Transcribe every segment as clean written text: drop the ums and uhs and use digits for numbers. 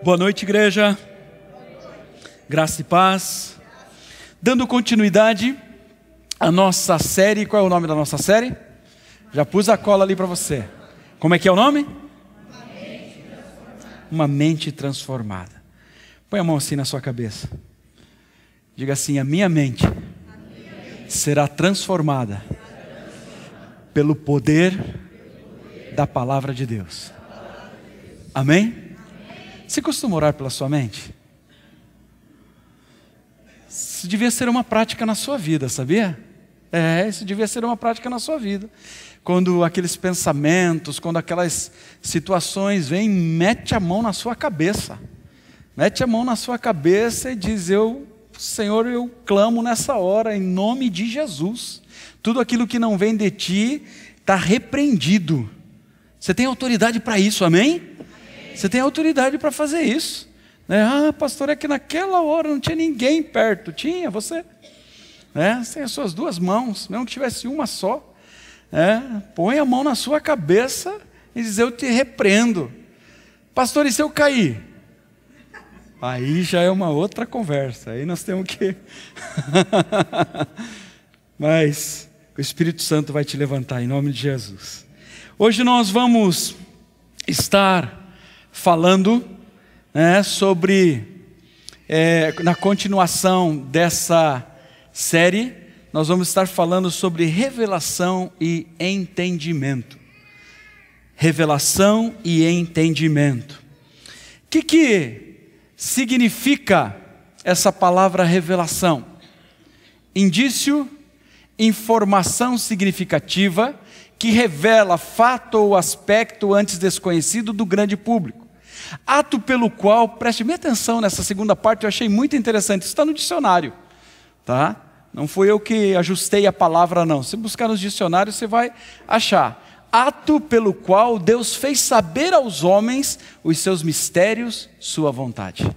Boa noite, igreja. Graça e paz. Dando continuidade à nossa série. Qual é o nome da nossa série? Já pus a cola ali para você. Como é que é o nome? Uma mente transformada. Põe a mão assim na sua cabeça. Diga assim: a minha mente será transformada pelo poder da palavra de Deus. Amém? Você costuma orar pela sua mente? Isso devia ser uma prática na sua vida, sabia? Isso devia ser uma prática na sua vida. Quando aqueles pensamentos, quando aquelas situações vêm, mete a mão na sua cabeça. Mete a mão na sua cabeça e diz: Senhor, eu clamo nessa hora, em nome de Jesus. Tudo aquilo que não vem de ti está repreendido. Você tem autoridade para isso, amém? Você tem autoridade para fazer isso. Pastor, é que naquela hora não tinha ninguém perto. Tinha, você. Você tem as suas duas mãos, mesmo que tivesse uma só. Põe a mão na sua cabeça e diz: eu te repreendo. Pastor, e se eu cair? Aí já é uma outra conversa. Aí nós temos que... Mas o Espírito Santo vai te levantar em nome de Jesus. Hoje nós vamos estar falando sobre, na continuação dessa série, nós vamos estar falando sobre revelação e entendimento. Revelação e entendimento. O que significa essa palavra revelação? Indício, informação significativa que revela fato ou aspecto antes desconhecido do grande público. Ato pelo qual, preste bem atenção nessa segunda parte, eu achei muito interessante, isso está no dicionário, tá? Não fui eu que ajustei a palavra não, se buscar nos dicionários você vai achar. Ato pelo qual Deus fez saber aos homens os seus mistérios, sua vontade.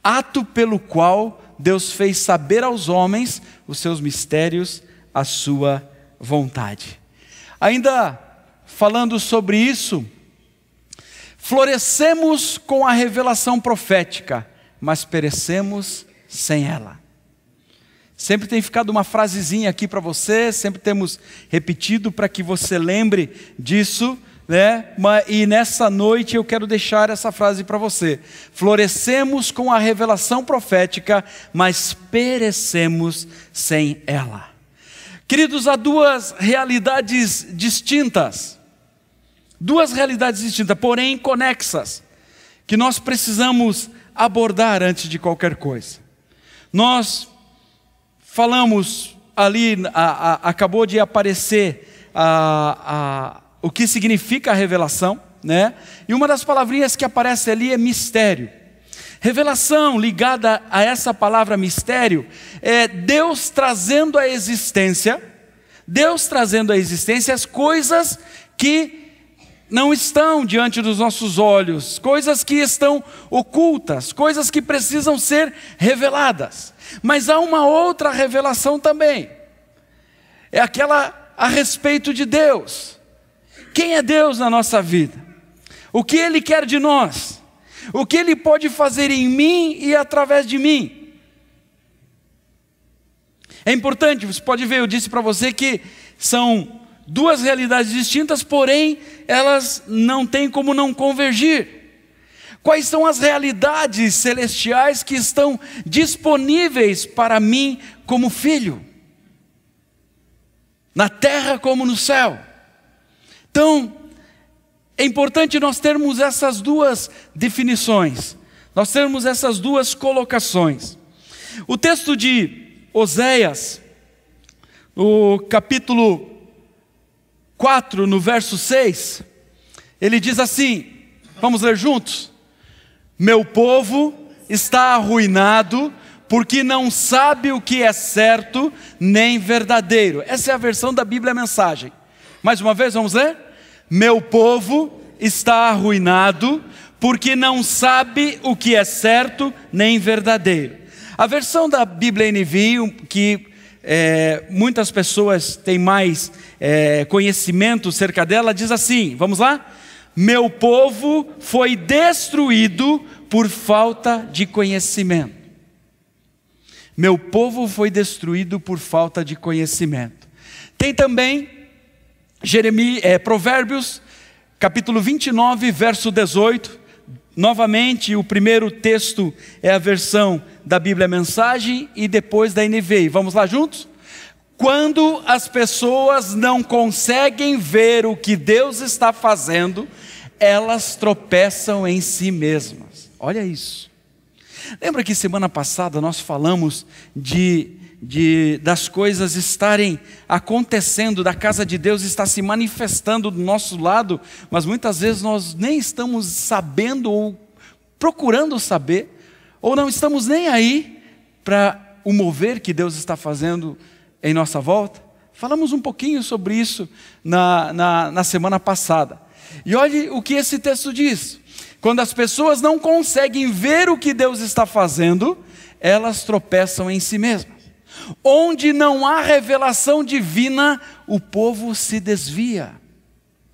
Ato pelo qual Deus fez saber aos homens os seus mistérios, a sua vontade. Ainda falando sobre isso, florescemos com a revelação profética, mas perecemos sem ela. Sempre tem ficado uma frasezinha aqui para você, sempre temos repetido para que você lembre disso, E nessa noite eu quero deixar essa frase para você. Florescemos com a revelação profética, mas perecemos sem ela. Queridos, há duas realidades distintas, porém conexas, que nós precisamos abordar antes de qualquer coisa. Nós falamos ali, acabou de aparecer o que significa a revelação, E uma das palavrinhas que aparece ali é mistério. Revelação, ligada a essa palavra mistério, é Deus trazendo à existência as coisas que não estão diante dos nossos olhos, coisas que estão ocultas, coisas que precisam ser reveladas. Mas há uma outra revelação também, é aquela a respeito de Deus. Quem é Deus na nossa vida? O que Ele quer de nós? O que Ele pode fazer em mim e através de mim? É importante, você pode ver, eu disse para você que são duas realidades distintas, porém elas não têm como não convergir. Quais são as realidades celestiais que estão disponíveis para mim como filho? Na terra como no céu. Então, é importante nós termos essas duas definições, nós termos essas duas colocações. O texto de Oséias, no capítulo 4, no verso 6, ele diz assim, vamos ler juntos? Meu povo está arruinado, porque não sabe o que é certo nem verdadeiro. Essa é a versão da Bíblia Mensagem. Mais uma vez, vamos ler? Meu povo está arruinado, porque não sabe o que é certo nem verdadeiro. A versão da Bíblia NVI, que muitas pessoas têm mais conhecimento cerca dela, diz assim, vamos lá? meu povo foi destruído por falta de conhecimento. Meu povo foi destruído por falta de conhecimento. Tem também Provérbios, capítulo 29, verso 18. Novamente, o primeiro texto é a versão da Bíblia Mensagem e depois da NVI. Vamos lá juntos? Quando as pessoas não conseguem ver o que Deus está fazendo, elas tropeçam em si mesmas. Olha isso. Lembra que semana passada nós falamos das coisas estarem acontecendo, da casa de Deus estar se manifestando do nosso lado, mas muitas vezes nós nem estamos sabendo ou procurando saber, ou não estamos nem aí para o mover que Deus está fazendo em nossa volta. Falamos um pouquinho sobre isso na semana passada. E olhe o que esse texto diz. Quando as pessoas não conseguem ver o que Deus está fazendo, elas tropeçam em si mesmas. Onde não há revelação divina, o povo se desvia.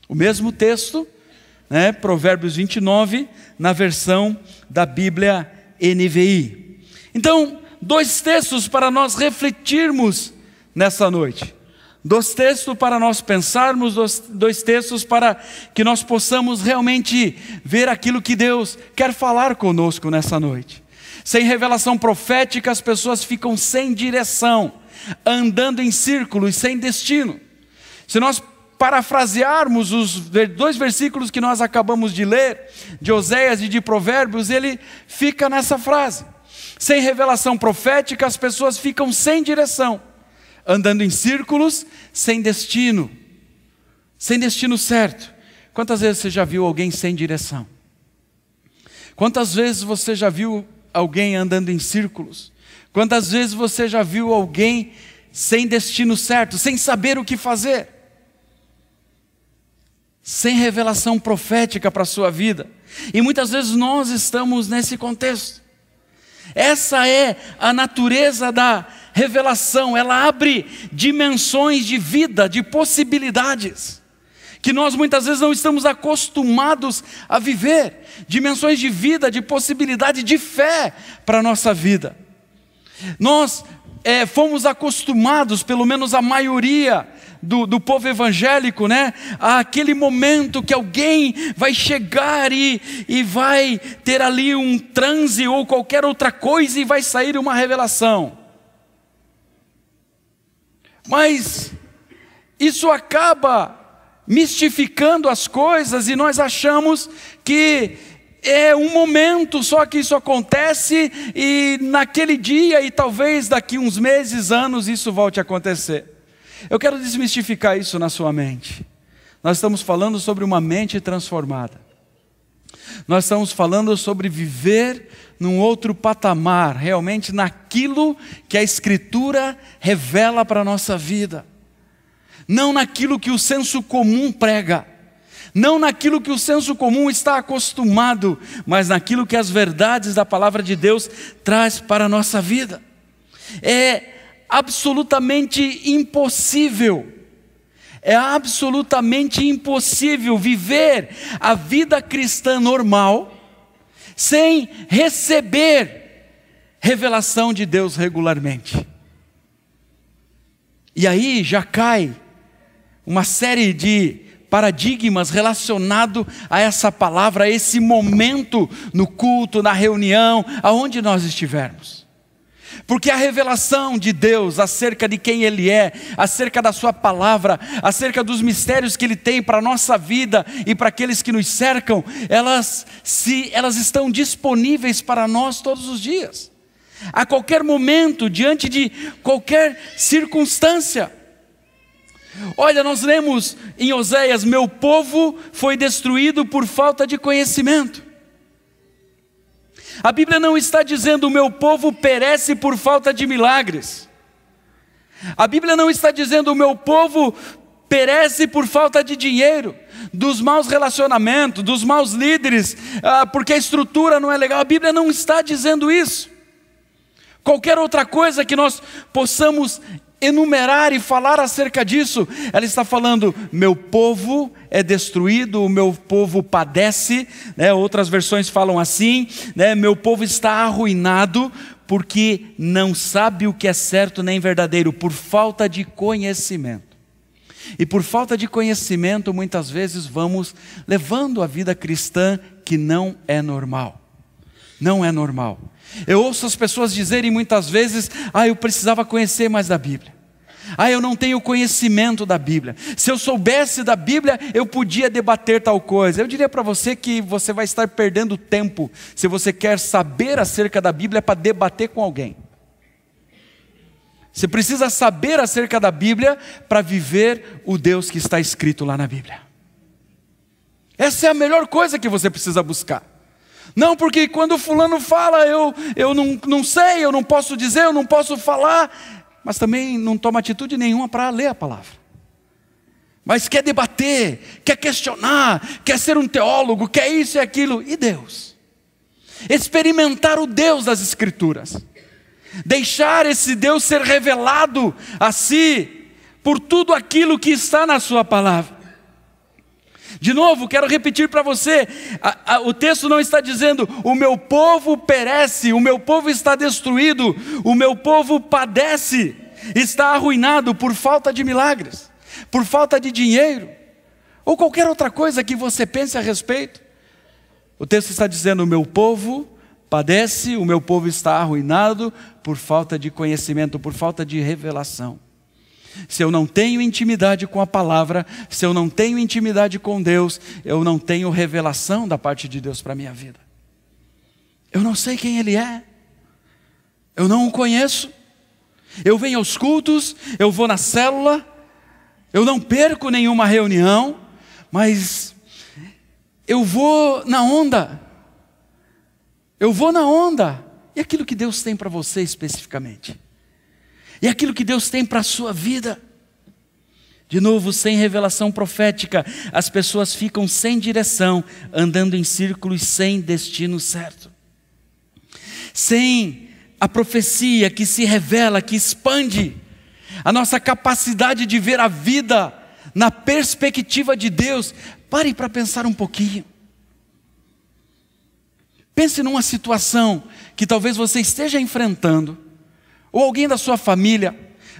O mesmo texto, Provérbios 29, na versão da Bíblia NVI. Então, 2 textos para nós refletirmos nessa noite. 2 textos para nós pensarmos, 2 textos para que nós possamos realmente ver aquilo que Deus quer falar conosco nessa noite. Sem revelação profética, as pessoas ficam sem direção, andando em círculos, sem destino. Se nós parafrasearmos os 2 versículos que nós acabamos de ler, de Oséias e de Provérbios, ele fica nessa frase. Sem revelação profética, as pessoas ficam sem direção, andando em círculos, sem destino certo. Quantas vezes você já viu alguém sem direção? Quantas vezes você já viu alguém andando em círculos? Quantas vezes você já viu alguém sem destino certo, sem saber o que fazer? Sem revelação profética para a sua vida. E muitas vezes nós estamos nesse contexto. Essa é a natureza da revelação. Ela abre dimensões de vida, de possibilidades, que nós muitas vezes não estamos acostumados a viver. Dimensões de vida, de possibilidade, de fé para a nossa vida. Nós fomos acostumados, pelo menos a maioria do povo evangélico, àquele momento que alguém vai chegar e vai ter ali um transe ou qualquer outra coisa e vai sair uma revelação. Mas isso acaba mistificando as coisas e nós achamos que é um momento só que isso acontece e naquele dia e talvez daqui uns meses, anos isso volte a acontecer. Eu quero desmistificar isso na sua mente. Nós estamos falando sobre uma mente transformada. Nós estamos falando sobre viver num outro patamar, realmente naquilo que a Escritura revela para a nossa vida. Não naquilo que o senso comum prega, não naquilo que o senso comum está acostumado, mas naquilo que as verdades da palavra de Deus traz para a nossa vida. É absolutamente impossível viver a vida cristã normal sem receber revelação de Deus regularmente. E aí já cai uma série de paradigmas relacionados a essa palavra, a esse momento no culto, na reunião, aonde nós estivermos. Porque a revelação de Deus acerca de quem Ele é, acerca da sua palavra, acerca dos mistérios que Ele tem para a nossa vida e para aqueles que nos cercam, elas estão disponíveis para nós todos os dias, a qualquer momento, diante de qualquer circunstância. Olha, nós lemos em Oséias: meu povo foi destruído por falta de conhecimento. A Bíblia não está dizendo o meu povo perece por falta de milagres. A Bíblia não está dizendo o meu povo perece por falta de dinheiro, dos maus relacionamentos, dos maus líderes, porque a estrutura não é legal. A Bíblia não está dizendo isso. Qualquer outra coisa que nós possamos enumerar e falar acerca disso, ela está falando: meu povo é destruído, o meu povo padece, né? Outras versões falam assim, né? Meu povo está arruinado, porque não sabe o que é certo nem verdadeiro, por falta de conhecimento. E por falta de conhecimento, muitas vezes vamos levando a vida cristã que não é normal. Não é normal. Eu ouço as pessoas dizerem muitas vezes: eu precisava conhecer mais da Bíblia. Eu não tenho conhecimento da Bíblia. Se eu soubesse da Bíblia, eu podia debater tal coisa. Eu diria para você que você vai estar perdendo tempo se você quer saber acerca da Bíblia para debater com alguém. Você precisa saber acerca da Bíblia para viver o Deus que está escrito lá na Bíblia. Essa é a melhor coisa que você precisa buscar. Não porque quando fulano fala, eu não sei, eu não posso dizer, eu não posso falar, mas também não toma atitude nenhuma para ler a palavra. Mas quer debater, quer questionar, quer ser um teólogo, quer isso e aquilo. E Deus? Experimentar o Deus das Escrituras. Deixar esse Deus ser revelado a si, por tudo aquilo que está na sua palavra. De novo, quero repetir para você, o texto não está dizendo: o meu povo perece, o meu povo está destruído, o meu povo padece, está arruinado por falta de milagres, por falta de dinheiro, ou qualquer outra coisa que você pense a respeito. O texto está dizendo: o meu povo padece, o meu povo está arruinado por falta de conhecimento, por falta de revelação. Se eu não tenho intimidade com a palavra, se eu não tenho intimidade com Deus, eu não tenho revelação da parte de Deus para a minha vida. Eu não sei quem Ele é, eu não o conheço. Eu venho aos cultos, eu vou na célula, eu não perco nenhuma reunião, mas eu vou na onda. Eu vou na onda. E aquilo que Deus tem para você especificamente? E aquilo que Deus tem para a sua vida? De novo, sem revelação profética, as pessoas ficam sem direção, andando em círculos sem destino certo. Sem a profecia que se revela, que expande a nossa capacidade de ver a vida na perspectiva de Deus. Pare para pensar um pouquinho. Pense numa situação que talvez você esteja enfrentando, ou alguém da sua família.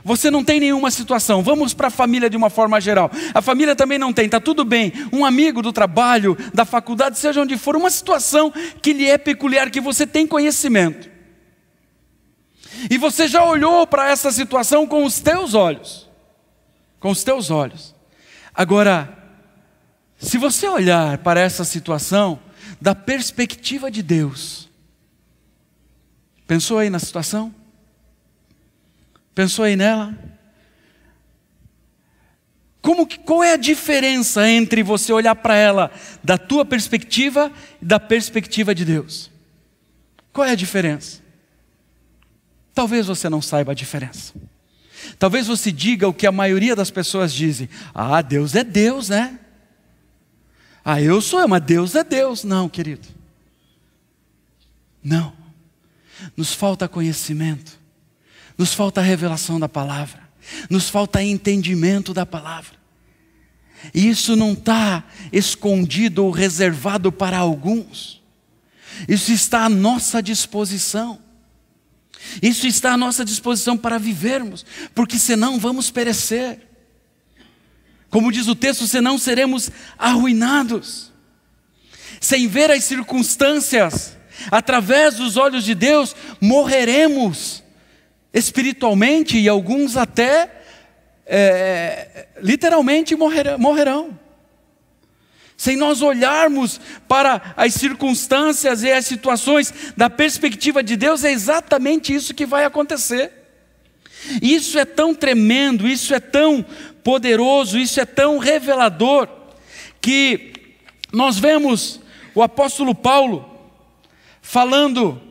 Você não tem nenhuma situação. Vamos para a família de uma forma geral. A família também não tem, está tudo bem. Um amigo do trabalho, da faculdade, seja onde for, uma situação que lhe é peculiar, que você tem conhecimento. E você já olhou para essa situação com os teus olhos. Com os teus olhos. Agora, se você olhar para essa situação da perspectiva de Deus, pensou aí na situação? Pensou aí nela? Qual é a diferença entre você olhar para ela da tua perspectiva e da perspectiva de Deus? Qual é a diferença? Talvez você não saiba a diferença. Talvez você diga o que a maioria das pessoas dizem: Deus é Deus, né? Eu sou, mas Deus é Deus. Não, querido. Não. Nos falta conhecimento. Nos falta a revelação da palavra. Nos falta entendimento da palavra. E isso não está escondido ou reservado para alguns. Isso está à nossa disposição. Isso está à nossa disposição para vivermos, porque senão vamos perecer. Como diz o texto, senão seremos arruinados. Sem ver as circunstâncias, através dos olhos de Deus, morreremos espiritualmente, e alguns até literalmente morrerão. Sem nós olharmos para as circunstâncias e as situações da perspectiva de Deus, é exatamente isso que vai acontecer. Isso é tão tremendo, isso é tão poderoso, isso é tão revelador, que nós vemos o apóstolo Paulo falando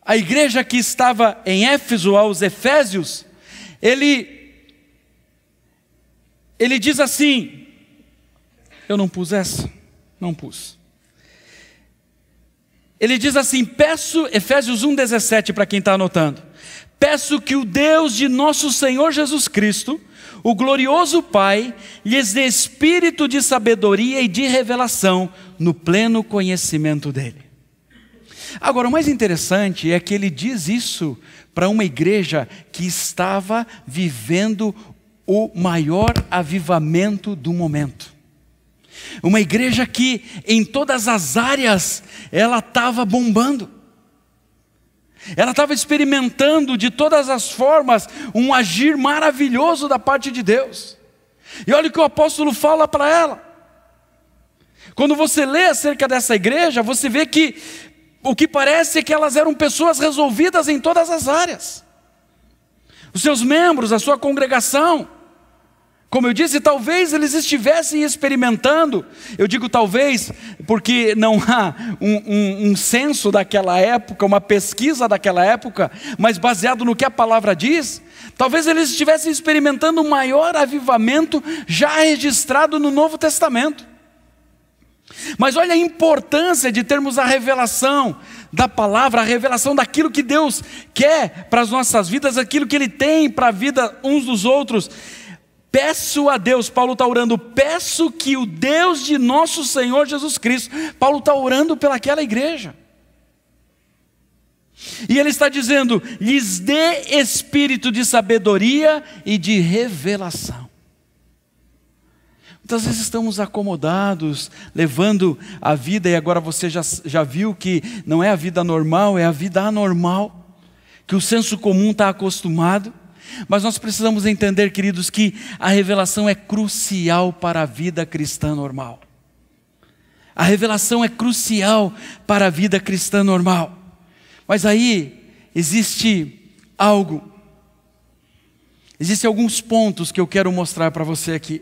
à igreja que estava em Éfeso, aos Efésios. Ele diz assim, eu não pus essa? Não pus. Ele diz assim, Efésios 1,17, para quem está anotando: peço que o Deus de nosso Senhor Jesus Cristo, o glorioso Pai, lhes dê espírito de sabedoria e de revelação no pleno conhecimento dele. Agora, o mais interessante é que ele diz isso para uma igreja que estava vivendo o maior avivamento do momento. Uma igreja que em todas as áreas ela estava bombando. Ela estava experimentando de todas as formas um agir maravilhoso da parte de Deus. E olha o que o apóstolo fala para ela. Quando você lê acerca dessa igreja, você vê que o que parece é que elas eram pessoas resolvidas em todas as áreas. Os seus membros, a sua congregação, como eu disse, talvez eles estivessem experimentando, eu digo talvez, porque não há um censo daquela época, uma pesquisa daquela época, mas baseado no que a palavra diz, talvez eles estivessem experimentando o maior avivamento já registrado no Novo Testamento. Mas olha a importância de termos a revelação da palavra, a revelação daquilo que Deus quer para as nossas vidas, aquilo que Ele tem para a vida uns dos outros. Peço a Deus, Paulo está orando, peço que o Deus de nosso Senhor Jesus Cristo, Paulo está orando pelaquela igreja. E ele está dizendo, lhes dê espírito de sabedoria e de revelação. Muitas vezes estamos acomodados, levando a vida, e agora você já viu que não é a vida normal, é a vida anormal, que o senso comum está acostumado. Mas nós precisamos entender, queridos, que a revelação é crucial para a vida cristã normal. A revelação é crucial para a vida cristã normal. Mas aí existe existem alguns pontos que eu quero mostrar para você aqui.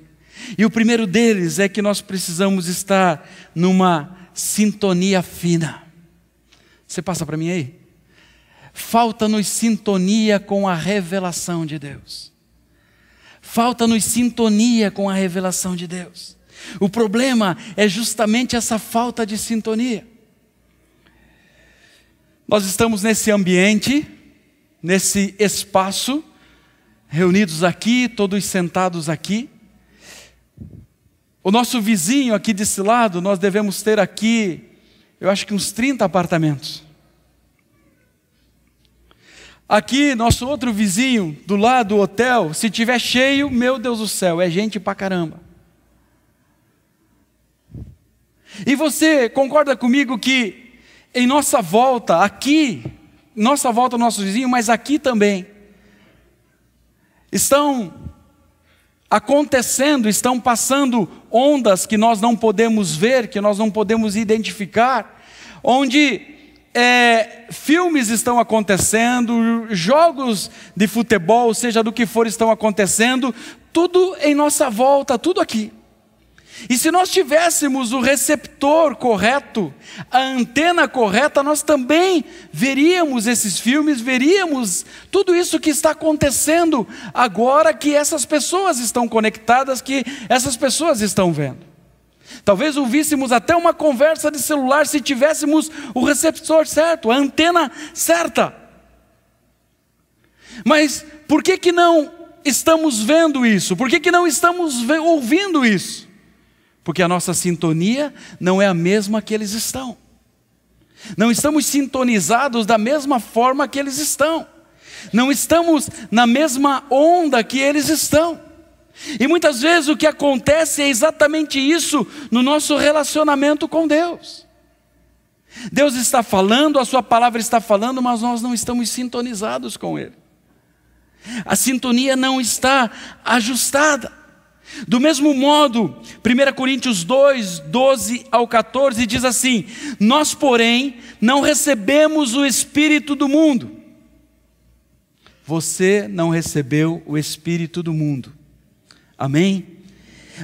E o primeiro deles é que nós precisamos estar numa sintonia fina. Você passa para mim aí? Falta-nos sintonia com a revelação de Deus. Falta-nos sintonia com a revelação de Deus. O problema é justamente essa falta de sintonia. Nós estamos nesse ambiente, nesse espaço, reunidos aqui, todos sentados aqui. O nosso vizinho aqui desse lado, nós devemos ter aqui, eu acho que uns 30 apartamentos. Aqui, nosso outro vizinho, do lado do hotel, se tiver cheio, meu Deus do céu, é gente pra caramba. E você concorda comigo que em nossa volta, aqui, nossa volta ao nosso vizinho, mas aqui também, estão acontecendo, estão passando ondas que nós não podemos ver, que nós não podemos identificar, onde filmes estão acontecendo, jogos de futebol, seja do que for, estão acontecendo, tudo em nossa volta, tudo aqui. E se nós tivéssemos o receptor correto, a antena correta, nós também veríamos esses filmes, veríamos tudo isso que está acontecendo agora, que essas pessoas estão conectadas, que essas pessoas estão vendo. Talvez ouvíssemos até uma conversa de celular se tivéssemos o receptor certo, a antena certa. Mas por que não estamos vendo isso? Por que não estamos ouvindo isso? Porque a nossa sintonia não é a mesma que eles estão. Não estamos sintonizados da mesma forma que eles estão. Não estamos na mesma onda que eles estão. E muitas vezes o que acontece é exatamente isso no nosso relacionamento com Deus. Deus está falando, a sua palavra está falando, mas nós não estamos sintonizados com Ele. A sintonia não está ajustada. Do mesmo modo, 1 Coríntios 2, 12 ao 14 diz assim: nós, porém, não recebemos o Espírito do mundo. Você não recebeu o Espírito do mundo. Amém?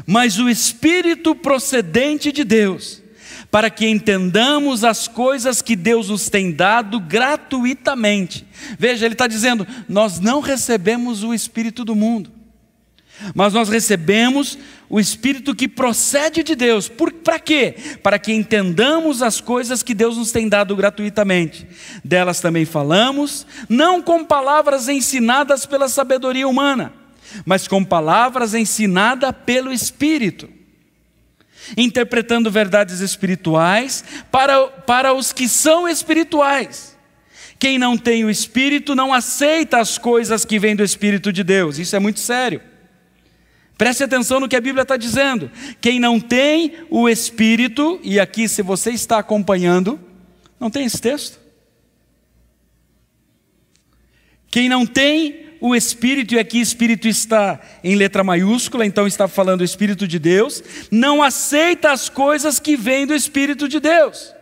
Mas o Espírito procedente de Deus, para que entendamos as coisas que Deus nos tem dado gratuitamente. Veja, ele está dizendo, nós não recebemos o Espírito do mundo. Mas nós recebemos o Espírito que procede de Deus. Para quê? Para que entendamos as coisas que Deus nos tem dado gratuitamente. Delas também falamos, não com palavras ensinadas pela sabedoria humana, mas com palavras ensinadas pelo Espírito, interpretando verdades espirituais para os que são espirituais. Quem não tem o Espírito não aceita as coisas que vêm do Espírito de Deus. Isso é muito sério. Preste atenção no que a Bíblia está dizendo. Quem não tem o Espírito, e aqui se você está acompanhando, não tem esse texto? Quem não tem o Espírito, e aqui Espírito está em letra maiúscula, então está falando o Espírito de Deus, não aceita as coisas que vêm do Espírito de Deus.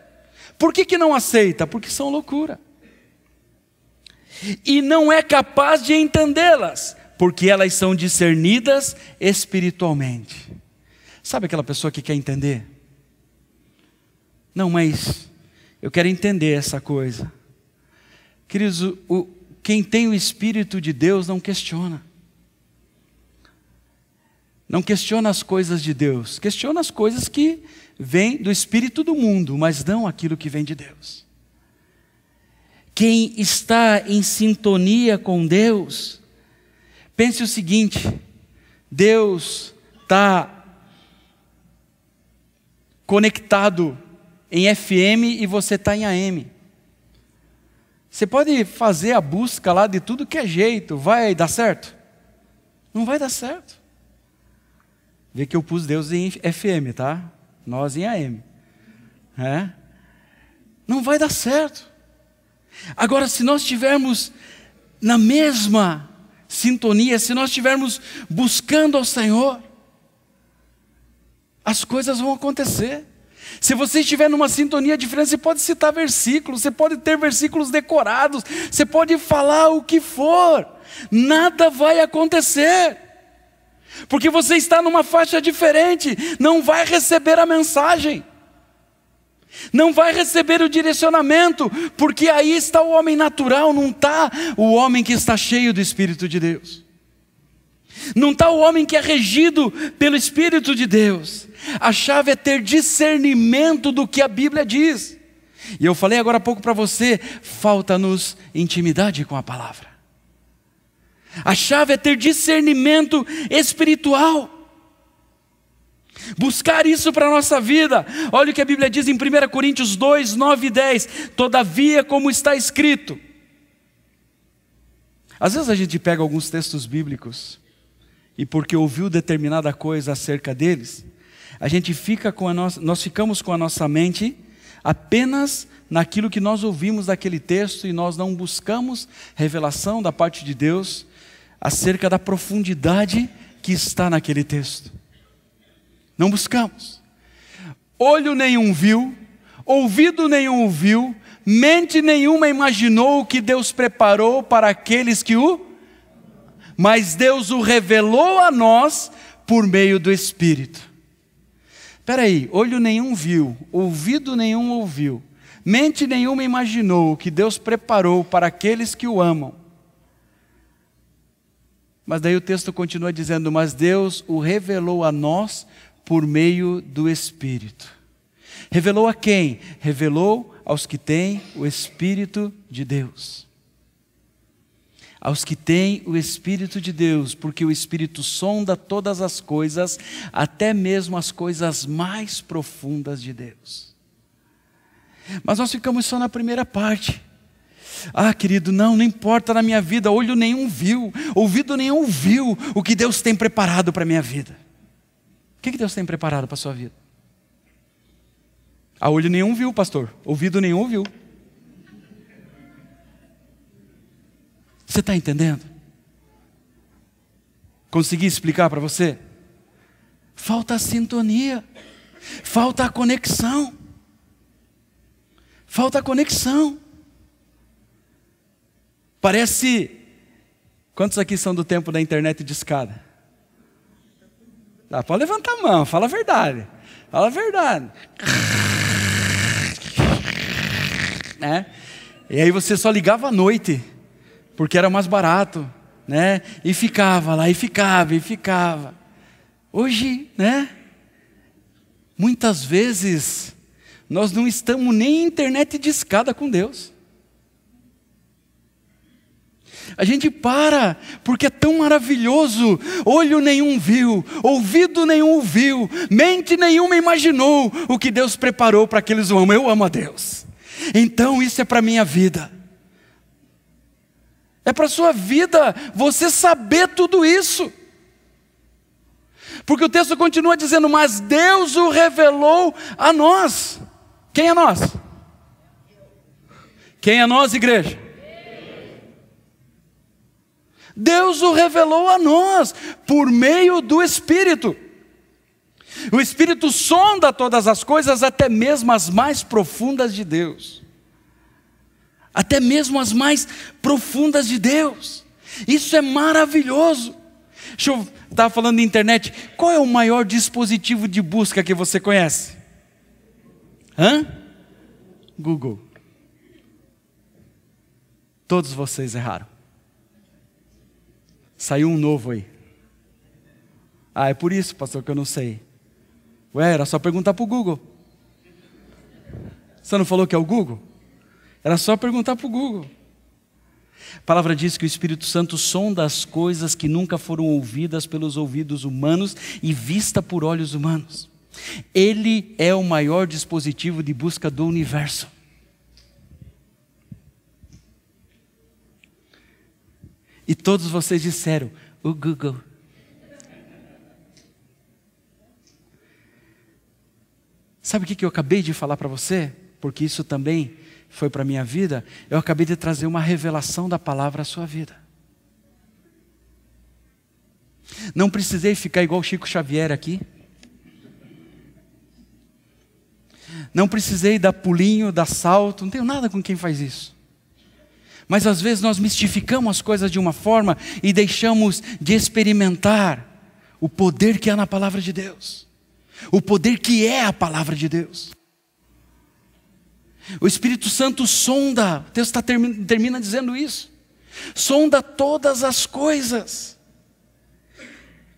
Por que não aceita? Porque são loucura. E não é capaz de entendê-las, porque elas são discernidas espiritualmente. Sabe aquela pessoa que quer entender? Não, mas eu quero entender essa coisa. Queridos, quem tem o Espírito de Deus não questiona. Não questiona as coisas de Deus. Questiona as coisas que vêm do Espírito do mundo, mas não aquilo que vem de Deus. Quem está em sintonia com Deus, pense o seguinte: Deus está conectado em FM e você está em AM. Você pode fazer a busca lá de tudo que é jeito, vai dar certo? Não vai dar certo. Vê que eu pus Deus em FM, tá? Nós em AM. Não vai dar certo. Agora, se nós estivermos na mesma sintonia, se nós estivermos buscando ao Senhor, as coisas vão acontecer. Se você estiver numa sintonia diferente, você pode citar versículos, você pode ter versículos decorados, você pode falar o que for, nada vai acontecer, porque você está numa faixa diferente, não vai receber a mensagem, não vai receber o direcionamento, porque aí está o homem natural, não está o homem que está cheio do Espírito de Deus. Não está o homem que é regido pelo Espírito de Deus. A chave é ter discernimento do que a Bíblia diz. E eu falei agora há pouco para você, falta-nos intimidade com a palavra. A chave é ter discernimento espiritual. Buscar isso para a nossa vida. Olha o que a Bíblia diz em 1 Coríntios 2, 9 e 10. Todavia, como está escrito. Às vezes a gente pega alguns textos bíblicos e porque ouviu determinada coisa acerca deles, a gente nós ficamos com a nossa mente apenas naquilo que nós ouvimos daquele texto e nós não buscamos revelação da parte de Deus acerca da profundidade que está naquele texto. Não buscamos. Olho nenhum viu, ouvido nenhum ouviu, mente nenhuma imaginou o que Deus preparou para aqueles que mas Deus o revelou a nós por meio do Espírito. Espera aí, olho nenhum viu, ouvido nenhum ouviu, mente nenhuma imaginou o que Deus preparou para aqueles que o amam. Mas daí o texto continua dizendo, mas Deus o revelou a nós por meio do Espírito. Revelou a quem? Revelou aos que têm o Espírito de Deus. Aos que têm o Espírito de Deus, porque o Espírito sonda todas as coisas, até mesmo as coisas mais profundas de Deus. Mas nós ficamos só na primeira parte. Ah, querido, não importa na minha vida, olho nenhum viu, ouvido nenhum ouviu o que Deus tem preparado para a minha vida. O que Deus tem preparado para a sua vida? A olho nenhum viu, pastor, ouvido nenhum ouviu. Você está entendendo? Consegui explicar para você? Falta a sintonia, falta a conexão. Falta a conexão. Parece... Quantos aqui são do tempo da internet de escada? Pode levantar a mão, fala a verdade. Fala a verdade. E aí você só ligava à noite, porque era mais barato. né? E ficava lá, e ficava. Hoje, né? Muitas vezes nós não estamos nem em internet de escada com Deus. A gente para, porque é tão maravilhoso. Olho nenhum viu, ouvido nenhum ouviu, mente nenhuma imaginou o que Deus preparou para aqueles que o amam. Eu amo a Deus. Então isso é para a minha vida. É para a sua vida você saber tudo isso. Porque o texto continua dizendo, mas Deus o revelou a nós. Quem é nós? Quem é nós, igreja? Deus o revelou a nós, por meio do Espírito. O Espírito sonda todas as coisas, até mesmo as mais profundas de Deus. Até mesmo as mais profundas de Deus. Isso é maravilhoso. Eu estava falando de internet. Qual é o maior dispositivo de busca que você conhece? Google. Todos vocês erraram. Saiu um novo aí. É por isso, pastor, que eu não sei. Era só perguntar para o Google. Você não falou que é o Google? Era só perguntar para o Google. A palavra diz que o Espírito Santo sonda as coisas que nunca foram ouvidas pelos ouvidos humanos e vista por olhos humanos. Ele é o maior dispositivo de busca do universo. E todos vocês disseram, o Google. Sabe o que eu acabei de falar para você? Porque isso também foi para a minha vida. Eu acabei de trazer uma revelação da palavra à sua vida. Não precisei ficar igual o Chico Xavier aqui. Não precisei dar pulinho, dar salto. Não tenho nada com quem faz isso. Mas às vezes nós mistificamos as coisas de uma forma e deixamos de experimentar o poder que há na palavra de Deus. O poder que é a palavra de Deus. O Espírito Santo sonda, o texto termina dizendo isso. Sonda todas as coisas.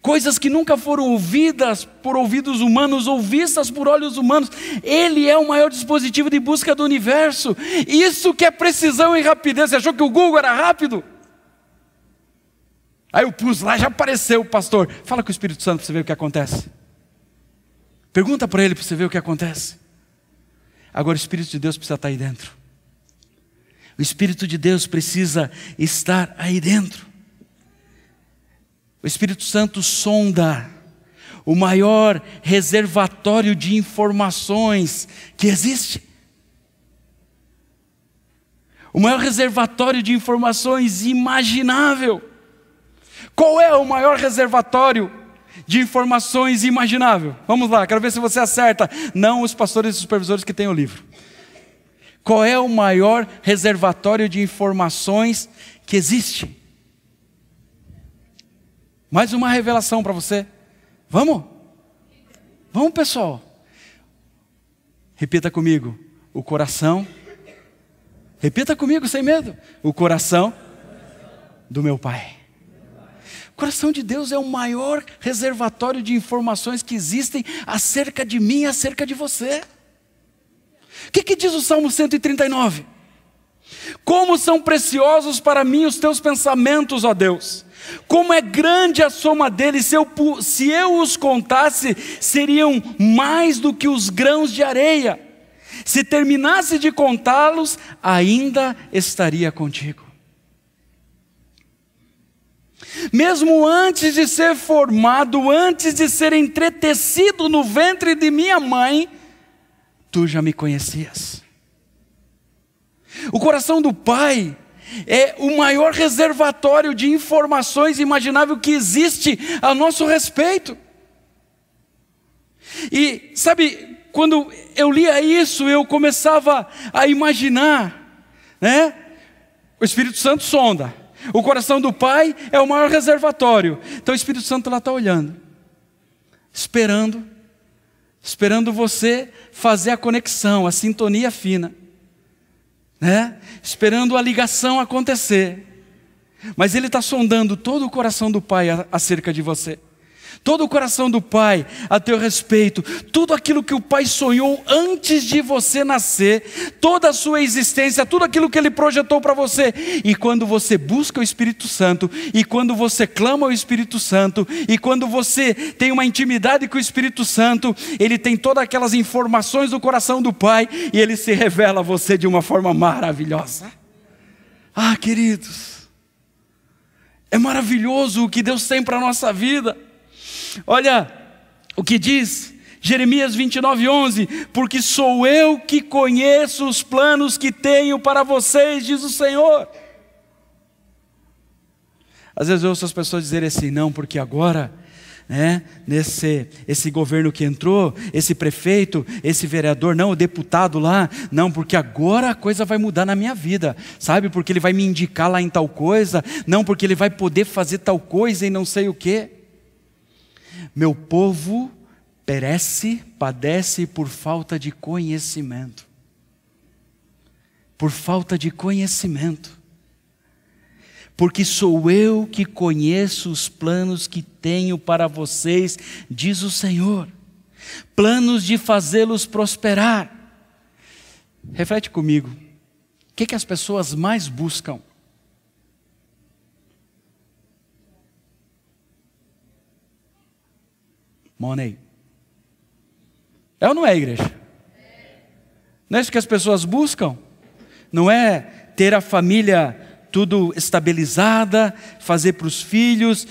Coisas que nunca foram ouvidas por ouvidos humanos, ou vistas por olhos humanos. Ele é o maior dispositivo de busca do universo. Isso que é precisão e rapidez. Você achou que o Google era rápido? Aí eu pus lá, já apareceu o pastor. Fala com o Espírito Santo para você ver o que acontece. Pergunta para ele para você ver o que acontece. Agora o Espírito de Deus precisa estar aí dentro. O Espírito de Deus precisa estar aí dentro. O Espírito Santo sonda o maior reservatório de informações que existe. O maior reservatório de informações imaginável. Qual é o maior reservatório de informações imaginável? Vamos lá, quero ver se você acerta. Não os pastores e supervisores que têm o livro. Qual é o maior reservatório de informações que existe? Mais uma revelação para você. Vamos? Vamos, pessoal. Repita comigo. O coração. Repita comigo sem medo. O coração do meu Pai. O coração de Deus é o maior reservatório de informações que existem acerca de mim e acerca de você. O que diz o Salmo 139? Como são preciosos para mim os teus pensamentos, ó Deus. Como é grande a soma deles, se eu os contasse, seriam mais do que os grãos de areia. Se terminasse de contá-los, ainda estaria contigo. Mesmo antes de ser formado, antes de ser entretecido no ventre de minha mãe, tu já me conhecias. O coração do Pai é o maior reservatório de informações imaginável que existe a nosso respeito. E sabe, quando eu lia isso, eu começava a imaginar, né? O Espírito Santo sonda. O coração do Pai é o maior reservatório. Então o Espírito Santo lá está olhando, esperando você fazer a conexão, a sintonia fina, né? Esperando a ligação acontecer. Mas Ele está sondando todo o coração do Pai acerca de você. Todo o coração do Pai a teu respeito, tudo aquilo que o Pai sonhou antes de você nascer, toda a sua existência, tudo aquilo que Ele projetou para você. E quando você busca o Espírito Santo, e quando você clama ao Espírito Santo, e quando você tem uma intimidade com o Espírito Santo, Ele tem todas aquelas informações do coração do Pai, e Ele se revela a você de uma forma maravilhosa. Ah, queridos, é maravilhoso o que Deus tem para a nossa vida. Olha o que diz Jeremias 29:11, porque sou eu que conheço os planos que tenho para vocês, diz o Senhor. Às vezes eu ouço as pessoas dizerem assim, não, porque agora, esse governo que entrou, esse prefeito, esse vereador, não, o deputado lá, não, porque agora a coisa vai mudar na minha vida, sabe, porque ele vai me indicar lá em tal coisa, não, porque ele vai poder fazer tal coisa e não sei o quê. Meu povo perece, padece por falta de conhecimento. Por falta de conhecimento. Porque sou eu que conheço os planos que tenho para vocês, diz o Senhor. Planos de fazê-los prosperar. Reflete comigo. O que as pessoas mais buscam? Money. É ou não é, igreja? Não é isso que as pessoas buscam? Não é ter a família tudo estabilizada, fazer para os filhos,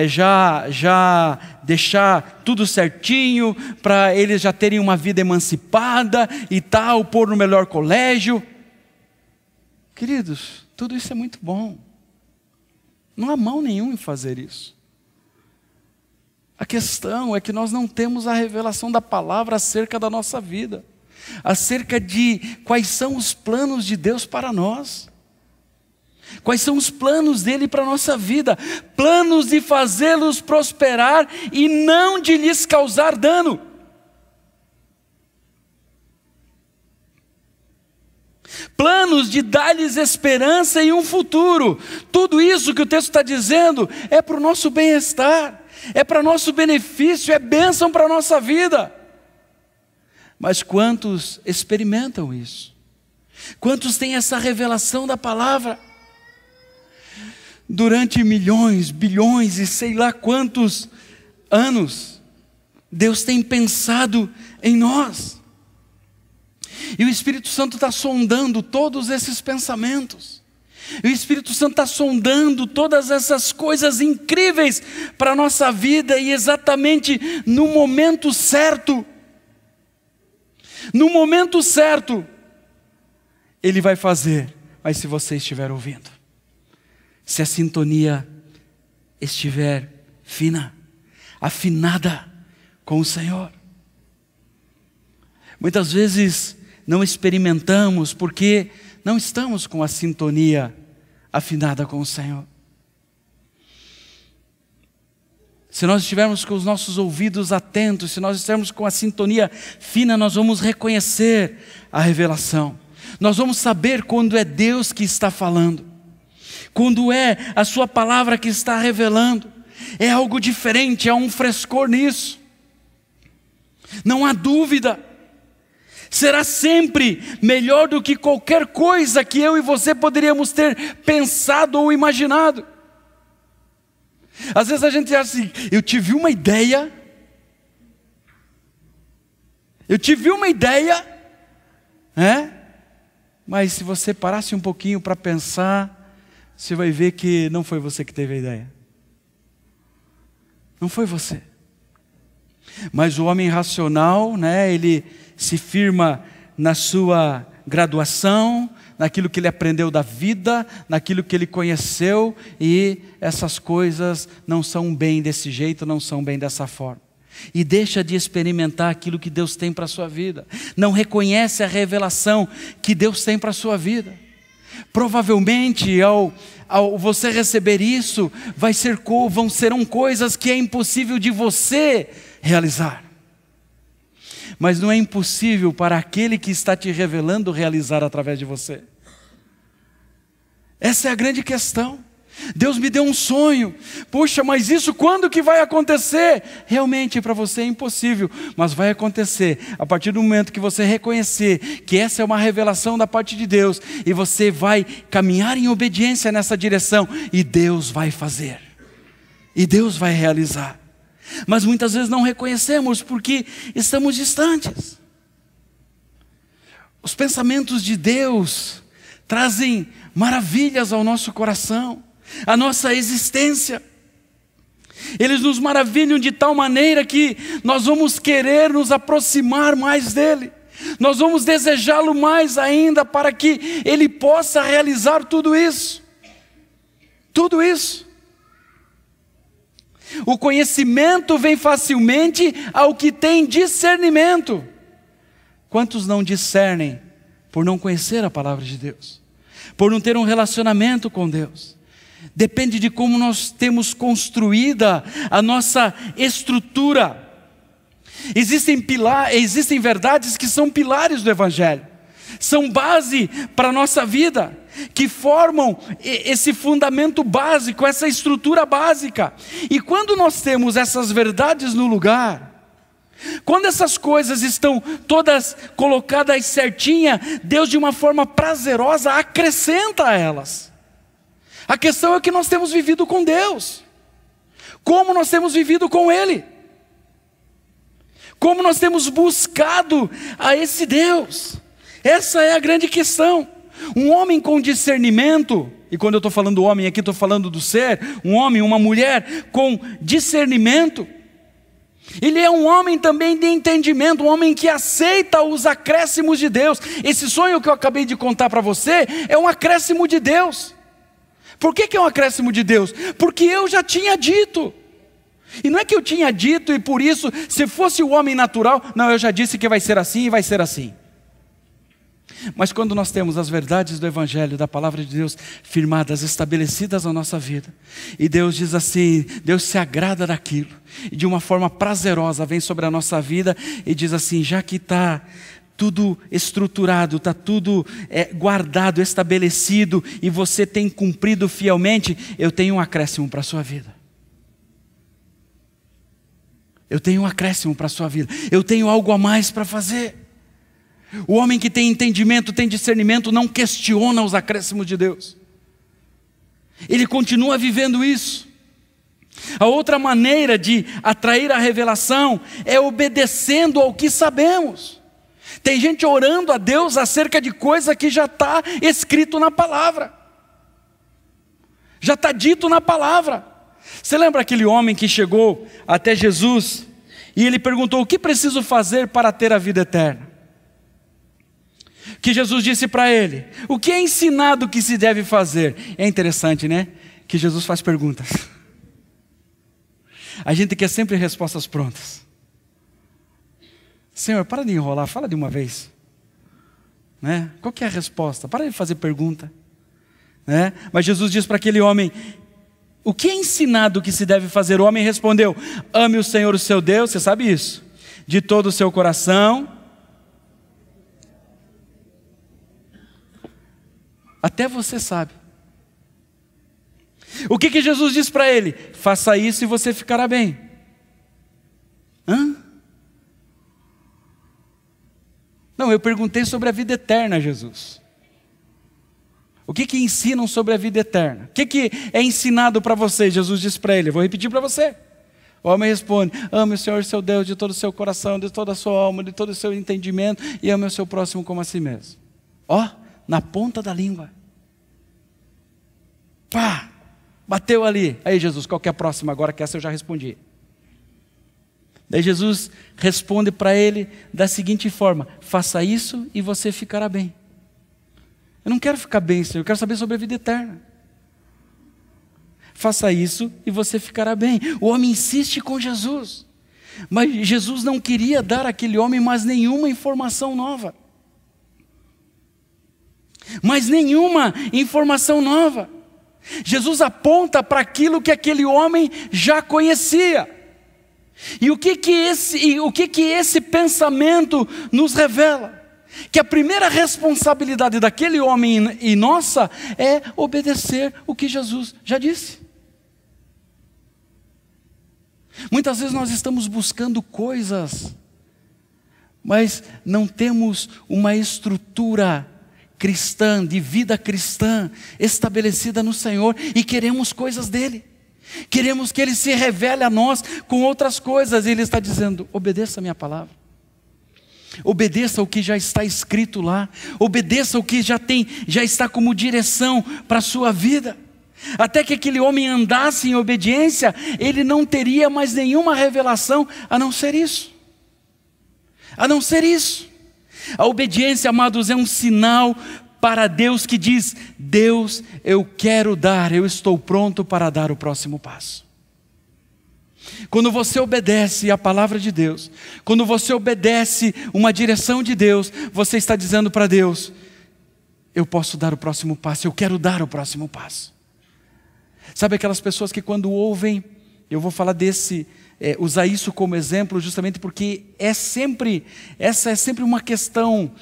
já deixar tudo certinho, para eles já terem uma vida emancipada e tal, pôr no melhor colégio. Queridos, tudo isso é muito bom. Não há mal nenhum em fazer isso. A questão é que nós não temos a revelação da palavra acerca da nossa vida, acerca de quais são os planos de Deus para nós, quais são os planos dele para a nossa vida, planos de fazê-los prosperar e não de lhes causar dano. Planos de dar-lhes esperança e um futuro. Tudo isso que o texto está dizendo é para o nosso bem-estar, é para nosso benefício, é bênção para a nossa vida. Mas quantos experimentam isso? Quantos têm essa revelação da palavra? Durante milhões, bilhões e sei lá quantos anos, Deus tem pensado em nós. E o Espírito Santo está sondando todos esses pensamentos. E o Espírito Santo está sondando todas essas coisas incríveis para a nossa vida, e exatamente no momento certo, Ele vai fazer. Mas se você estiver ouvindo, se a sintonia estiver fina, afinada com o Senhor. Muitas vezes não experimentamos porque não estamos com a sintonia afinada com o Senhor. Se nós estivermos com os nossos ouvidos atentos, se nós estivermos com a sintonia fina, nós vamos reconhecer a revelação. Nós vamos saber quando é Deus que está falando, quando é a sua palavra que está revelando. É algo diferente, há um frescor nisso. Não há dúvida. Será sempre melhor do que qualquer coisa que eu e você poderíamos ter pensado ou imaginado. Às vezes a gente acha assim, eu tive uma ideia, mas se você parasse um pouquinho para pensar, você vai ver que não foi você que teve a ideia. Não foi você. Mas o homem racional, ele se firma na sua graduação, naquilo que ele aprendeu da vida, naquilo que ele conheceu, e essas coisas não são bem desse jeito, não são bem dessa forma. E deixa de experimentar aquilo que Deus tem para a sua vida. Não reconhece a revelação que Deus tem para a sua vida. Provavelmente ao você receber isso, serão coisas que é impossível de você realizar. Mas não é impossível para aquele que está te revelando realizar através de você. Essa é a grande questão. Deus me deu um sonho. Puxa, mas isso quando que vai acontecer? Realmente para você é impossível, mas vai acontecer a partir do momento que você reconhecer que essa é uma revelação da parte de Deus, e você vai caminhar em obediência nessa direção, e Deus vai fazer, e Deus vai realizar. Mas muitas vezes não reconhecemos porque estamos distantes. Os pensamentos de Deus trazem maravilhas ao nosso coração, à nossa existência. Eles nos maravilham de tal maneira que nós vamos querer nos aproximar mais dEle. Nós vamos desejá-lo mais ainda para que Ele possa realizar tudo isso. Tudo isso. O conhecimento vem facilmente ao que tem discernimento. Quantos não discernem por não conhecer a palavra de Deus? Por não ter um relacionamento com Deus? Depende de como nós temos construída a nossa estrutura. Existem verdades que são pilares do Evangelho, são base para a nossa vida, que formam esse fundamento básico, essa estrutura básica. E quando nós temos essas verdades no lugar, quando essas coisas estão todas colocadas certinha, Deus de uma forma prazerosa acrescenta a elas. A questão é que nós temos vivido com Deus, como nós temos vivido com Ele, como nós temos buscado a esse Deus. Essa é a grande questão. Um homem com discernimento, e quando eu estou falando homem aqui, estou falando do ser, um homem, uma mulher com discernimento, ele é um homem também de entendimento, um homem que aceita os acréscimos de Deus. Esse sonho que eu acabei de contar para você é um acréscimo de Deus. Por que é um acréscimo de Deus? Porque eu já tinha dito. E não é que eu tinha dito e por isso, se fosse o homem natural, não, eu já disse que vai ser assim e vai ser assim. Mas quando nós temos as verdades do Evangelho, da palavra de Deus firmadas, estabelecidas na nossa vida, e Deus diz assim, Deus se agrada daquilo, e de uma forma prazerosa vem sobre a nossa vida e diz assim, já que está tudo estruturado, está tudo guardado, estabelecido, e você tem cumprido fielmente, eu tenho um acréscimo para a sua vida. Eu tenho um acréscimo para a sua vida, eu tenho algo a mais para fazer. O homem que tem entendimento, tem discernimento, não questiona os acréscimos de Deus. Ele continua vivendo isso. A outra maneira de atrair a revelação é obedecendo ao que sabemos. Tem gente orando a Deus acerca de coisa que já está escrito na palavra. Já está dito na palavra. Você lembra aquele homem que chegou até Jesus e ele perguntou, o que preciso fazer para ter a vida eterna? Que Jesus disse para ele, o que é ensinado que se deve fazer? É interessante, né? Que Jesus faz perguntas. A gente quer sempre respostas prontas. Senhor, para de enrolar, fala de uma vez. Né? Qual que é a resposta? Para de fazer pergunta. Né? Mas Jesus diz para aquele homem, o que é ensinado que se deve fazer? O homem respondeu, ame o Senhor o seu Deus, você sabe isso? De todo o seu coração. Até você sabe. O que Jesus diz para ele? Faça isso e você ficará bem. Hã? Não, eu perguntei sobre a vida eterna, Jesus. O que ensinam sobre a vida eterna? O que é ensinado para você? Jesus disse para ele, eu vou repetir para você. O homem responde, ame o Senhor seu Deus de todo o seu coração, de toda a sua alma, de todo o seu entendimento, e ame o seu próximo como a si mesmo. Ó, na ponta da língua. Pá, bateu ali. Aí Jesus, qual que é a próxima agora, que essa eu já respondi. Daí Jesus responde para ele da seguinte forma, faça isso e você ficará bem. Eu não quero ficar bem, Senhor, eu quero saber sobre a vida eterna. Faça isso e você ficará bem. O homem insiste com Jesus, mas Jesus não queria dar àquele homem mais nenhuma informação nova. Mais nenhuma informação nova. Jesus aponta para aquilo que aquele homem já conhecia. E o que esse pensamento nos revela? que a primeira responsabilidade daquele homem e nossa é obedecer o que Jesus já disse. Muitas vezes nós estamos buscando coisas, mas não temos uma estrutura cristã, de vida cristã, estabelecida no Senhor, e queremos coisas dele. Queremos que ele se revele a nós com outras coisas. E ele está dizendo: obedeça a minha palavra. Obedeça o que já está escrito lá. Obedeça o que já está como direção para a sua vida. Até que aquele homem andasse em obediência, ele não teria mais nenhuma revelação a não ser isso. A não ser isso. A obediência, amados, é um sinal para Deus que diz: Deus, eu quero dar, eu estou pronto para dar o próximo passo. Quando você obedece a palavra de Deus, quando você obedece uma direção de Deus, você está dizendo para Deus: eu posso dar o próximo passo, eu quero dar o próximo passo. Sabe aquelas pessoas que quando ouvem, eu vou falar usar isso como exemplo, justamente porque essa é sempre uma questão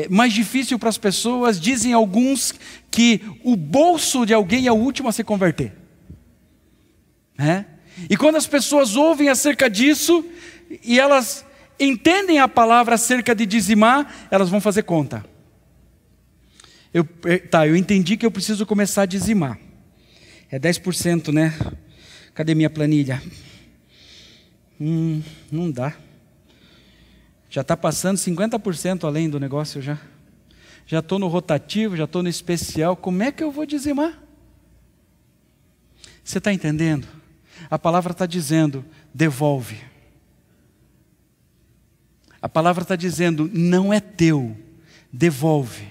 mais difícil para as pessoas. Dizem alguns que o bolso de alguém é o último a se converter, né? E quando as pessoas ouvem acerca disso, e elas entendem a palavra acerca de dizimar, elas vão fazer conta. Eu entendi que eu preciso começar a dizimar. É 10%, né? Cadê minha planilha? Não dá. Já está passando 50% além do negócio já. Já estou no rotativo, já estou no especial. Como é que eu vou dizimar? Você está entendendo? A palavra está dizendo: devolve. A palavra está dizendo: não é teu, devolve.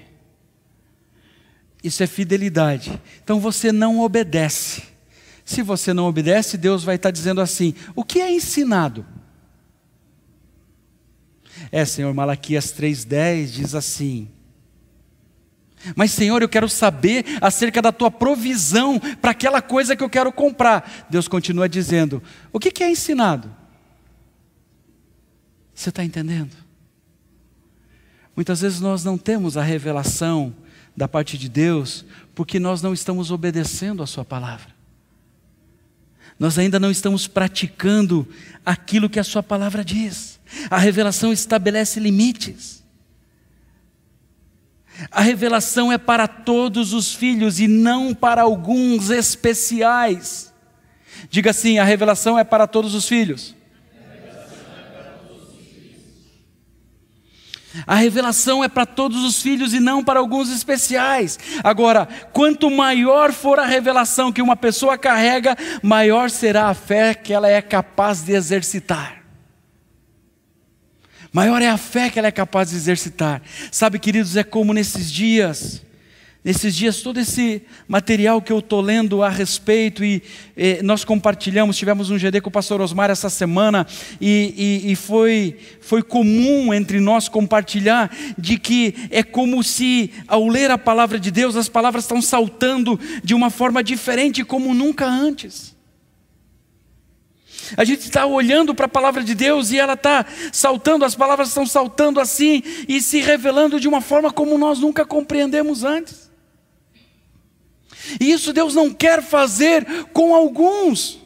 Isso é fidelidade. Então você não obedece. Se você não obedece, Deus vai estar dizendo assim: o que é ensinado? Senhor, Malaquias 3:10 diz assim: mas Senhor, eu quero saber acerca da tua provisão para aquela coisa que eu quero comprar. Deus continua dizendo: o que é ensinado? Você está entendendo? Muitas vezes nós não temos a revelação da parte de Deus, porque nós não estamos obedecendo a sua palavra. Nós ainda não estamos praticando aquilo que a sua palavra diz. A revelação estabelece limites. A revelação é para todos os filhos e não para alguns especiais. Diga assim: a revelação é para todos os filhos. A revelação é para todos os filhos e não para alguns especiais. Agora, quanto maior for a revelação que uma pessoa carrega, maior será a fé que ela é capaz de exercitar. Maior é a fé que ela é capaz de exercitar. Sabe, queridos, é como nesses dias, todo esse material que eu estou lendo a respeito, e nós compartilhamos, tivemos um GD com o pastor Osmar essa semana, e foi comum entre nós compartilhar, de que é como se ao ler a palavra de Deus, as palavras estão saltando de uma forma diferente, como nunca antes. A gente está olhando para a palavra de Deus e ela está saltando, as palavras estão saltando assim e se revelando de uma forma como nós nunca compreendemos antes. E isso Deus não quer fazer com alguns.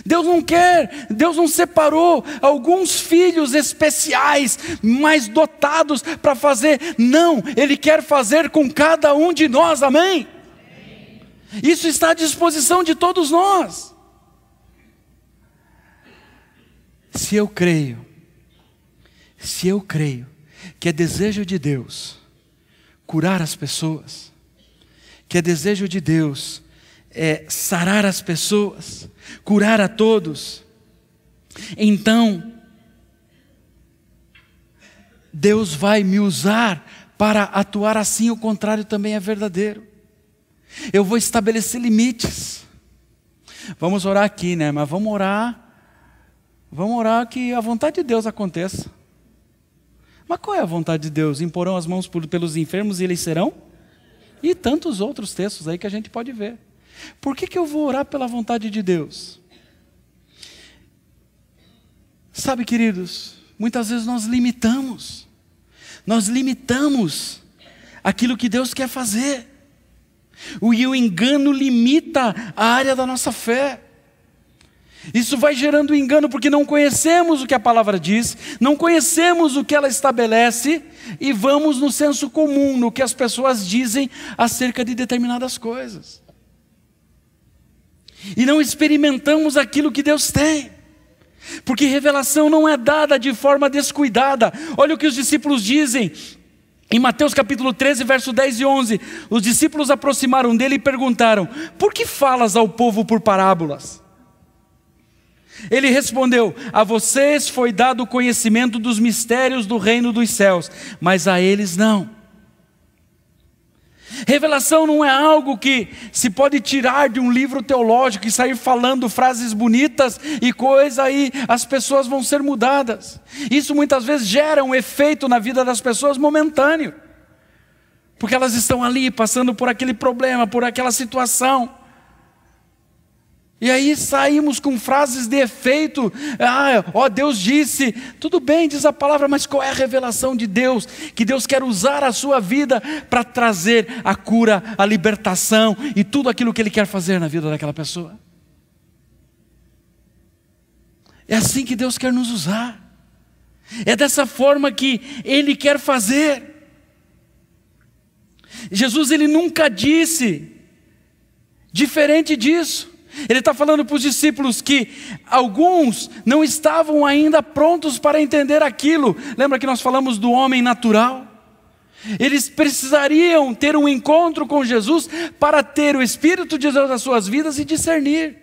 Deus não separou alguns filhos especiais, mais dotados para fazer. Não, Ele quer fazer com cada um de nós, amém? Isso está à disposição de todos nós. Se eu creio que é desejo de Deus curar as pessoas, que é desejo de Deus sarar as pessoas, curar a todos, então Deus vai me usar para atuar assim. O contrário também é verdadeiro. Eu vou estabelecer limites. Vamos orar aqui, né? Mas vamos orar que a vontade de Deus aconteça. Mas qual é a vontade de Deus? Imporão as mãos pelos enfermos e eles serão? E tantos outros textos aí que a gente pode ver. Por que eu vou orar pela vontade de Deus? Sabe, queridos, muitas vezes nós limitamos nós limitamos aquilo que Deus quer fazer. E o engano limita a área da nossa fé. Isso vai gerando engano porque não conhecemos o que a palavra diz, não conhecemos o que ela estabelece e vamos no senso comum, no que as pessoas dizem acerca de determinadas coisas. E não experimentamos aquilo que Deus tem, porque revelação não é dada de forma descuidada. Olha o que os discípulos dizem em Mateus capítulo 13, verso 10 e 11. Os discípulos aproximaram dele e perguntaram: por que falas ao povo por parábolas? Ele respondeu: a vocês foi dado o conhecimento dos mistérios do reino dos céus, mas a eles não. Revelação não é algo que se pode tirar de um livro teológico e sair falando frases bonitas e coisa, aí as pessoas vão ser mudadas. Isso muitas vezes gera um efeito na vida das pessoas momentâneo, porque elas estão ali passando por aquele problema, por aquela situação. E aí saímos com frases de efeito: Deus disse. Tudo bem, diz a palavra, mas qual é a revelação de Deus? Que Deus quer usar a sua vida para trazer a cura, a libertação e tudo aquilo que Ele quer fazer na vida daquela pessoa. É assim que Deus quer nos usar. É dessa forma que Ele quer fazer. Jesus, Ele nunca disse diferente disso. Ele está falando para os discípulos que alguns não estavam ainda prontos para entender aquilo. Lembra que nós falamos do homem natural? Eles precisariam ter um encontro com Jesus para ter o Espírito de Deus nas suas vidas e discernir.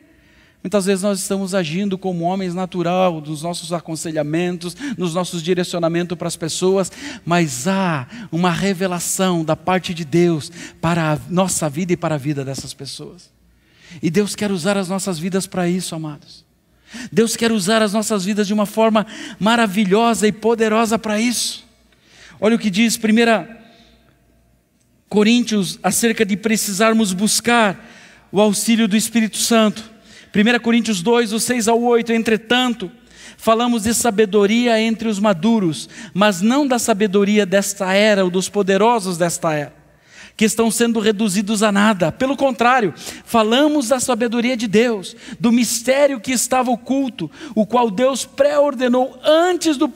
Muitas vezes nós estamos agindo como homens natural, nos nossos aconselhamentos, nos nossos direcionamentos para as pessoas, mas há uma revelação da parte de Deus para a nossa vida e para a vida dessas pessoas. E Deus quer usar as nossas vidas para isso, amados. Deus quer usar as nossas vidas de uma forma maravilhosa e poderosa para isso. Olha o que diz 1 Coríntios acerca de precisarmos buscar o auxílio do Espírito Santo. 1 Coríntios 2, do 6 ao 8. Entretanto, falamos de sabedoria entre os maduros, mas não da sabedoria desta era ou dos poderosos desta era, que estão sendo reduzidos a nada. Pelo contrário, falamos da sabedoria de Deus, do mistério que estava oculto, o qual Deus pré-ordenou antes dos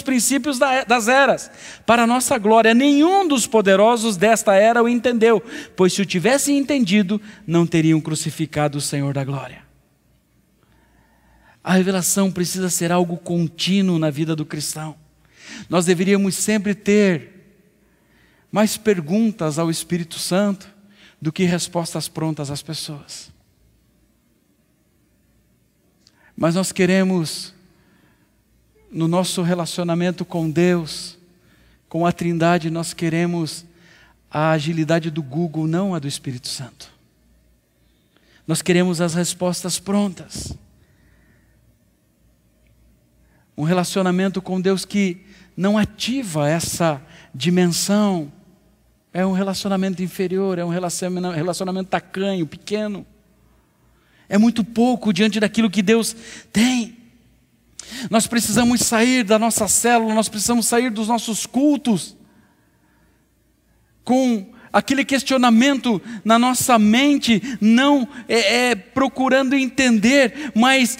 princípios das eras, para a nossa glória. Nenhum dos poderosos desta era o entendeu, pois se o tivessem entendido, não teriam crucificado o Senhor da glória. A revelação precisa ser algo contínuo na vida do cristão. Nós deveríamos sempre ter mais perguntas ao Espírito Santo do que respostas prontas às pessoas. Mas nós queremos, no nosso relacionamento com Deus, com a Trindade, nós queremos a agilidade do Google, não a do Espírito Santo. Nós queremos as respostas prontas. Um relacionamento com Deus que não ativa essa dimensão é um relacionamento inferior, é um relacionamento tacanho, pequeno. É muito pouco diante daquilo que Deus tem. Nós precisamos sair da nossa célula, nós precisamos sair dos nossos cultos com aquele questionamento na nossa mente, não procurando entender, mas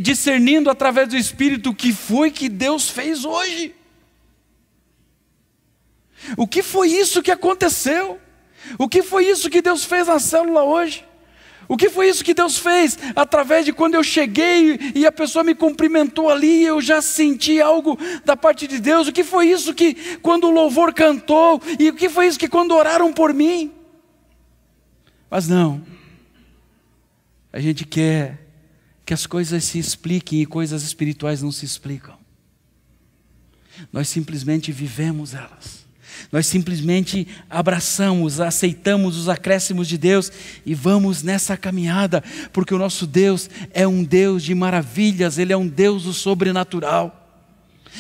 discernindo através do Espírito o que foi que Deus fez hoje. O que foi isso que aconteceu? O que foi isso que Deus fez na célula hoje? O que foi isso que Deus fez através de quando eu cheguei e a pessoa me cumprimentou ali, eu já senti algo da parte de Deus? O que foi isso que quando o louvor cantou? E o que foi isso que quando oraram por mim? Mas não. A gente quer que as coisas se expliquem e coisas espirituais não se explicam. Nós simplesmente vivemos elas. Nós simplesmente abraçamos, aceitamos os acréscimos de Deus e vamos nessa caminhada, porque o nosso Deus é um Deus de maravilhas, Ele é um Deus do sobrenatural.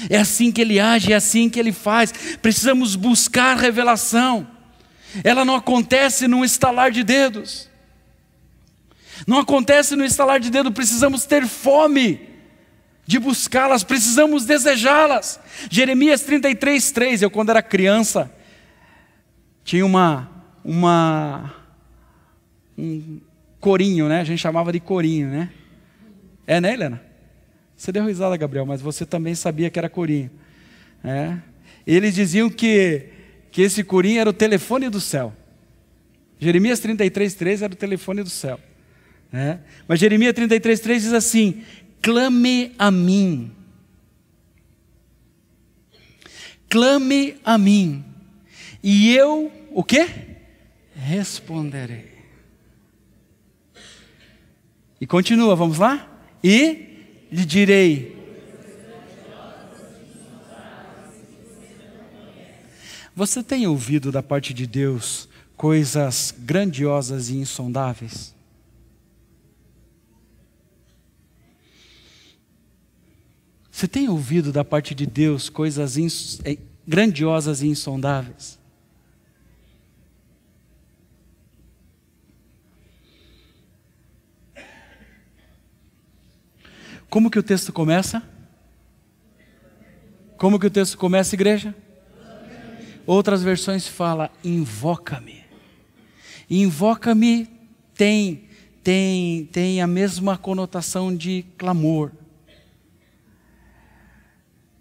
É assim que Ele age, é assim que Ele faz. Precisamos buscar revelação. Ela não acontece num estalar de dedos. Não acontece no estalar de dedo, precisamos ter fome. de buscá-las, precisamos desejá-las. Jeremias 33:3, eu quando era criança, tinha um corinho, né? A gente chamava de corinho, né? É, né, Helena? Você deu risada, Gabriel, mas você também sabia que era corinho. Eles diziam que esse corinho era o telefone do céu. Jeremias 33:3 era o telefone do céu. Mas Jeremias 33:3 diz assim: clame a mim. Clame a mim. E eu, o quê? Responderei. E continua, vamos lá? E lhe direi. Você tem ouvido da parte de Deus coisas grandiosas e insondáveis? Você tem ouvido da parte de Deus coisas grandiosas e insondáveis? Como que o texto começa? Como que o texto começa, igreja? Outras versões falam, invoca-me. Invoca-me tem a mesma conotação de clamor.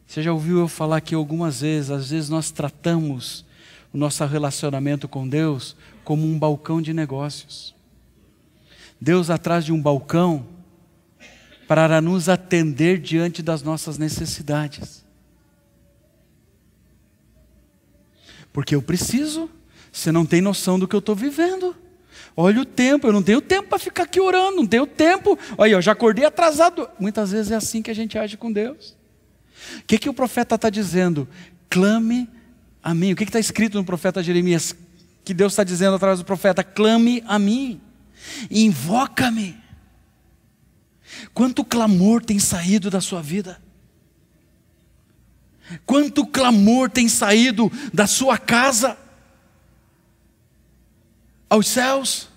Você já ouviu eu falar aqui algumas vezes, às vezes nós tratamos o nosso relacionamento com Deus como um balcão de negócios. Deus atrás de um balcão para nos atender diante das nossas necessidades. Porque eu preciso, você não tem noção do que eu estou vivendo. Olha o tempo, eu não tenho tempo para ficar aqui orando, não tenho tempo. Olha, eu já acordei atrasado. Muitas vezes é assim que a gente age com Deus. O que o profeta está dizendo? Clame a mim. O que está escrito no profeta Jeremias? Que Deus está dizendo através do profeta? Clame a mim, invoca-me. Quanto clamor tem saído da sua vida? Quanto clamor tem saído da sua casa aos céus?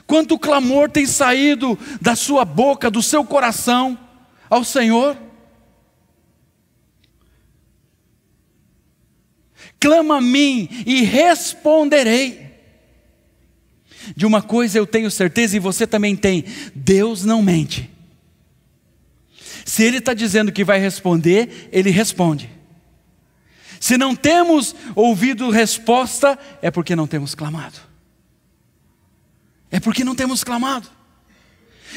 Quanto clamor tem saído da sua boca, do seu coração ao Senhor? Clama a mim e responderei. De uma coisa eu tenho certeza e você também tem: Deus não mente. Se Ele está dizendo que vai responder, Ele responde. Se não temos ouvido resposta, é porque não temos clamado. É porque não temos clamado.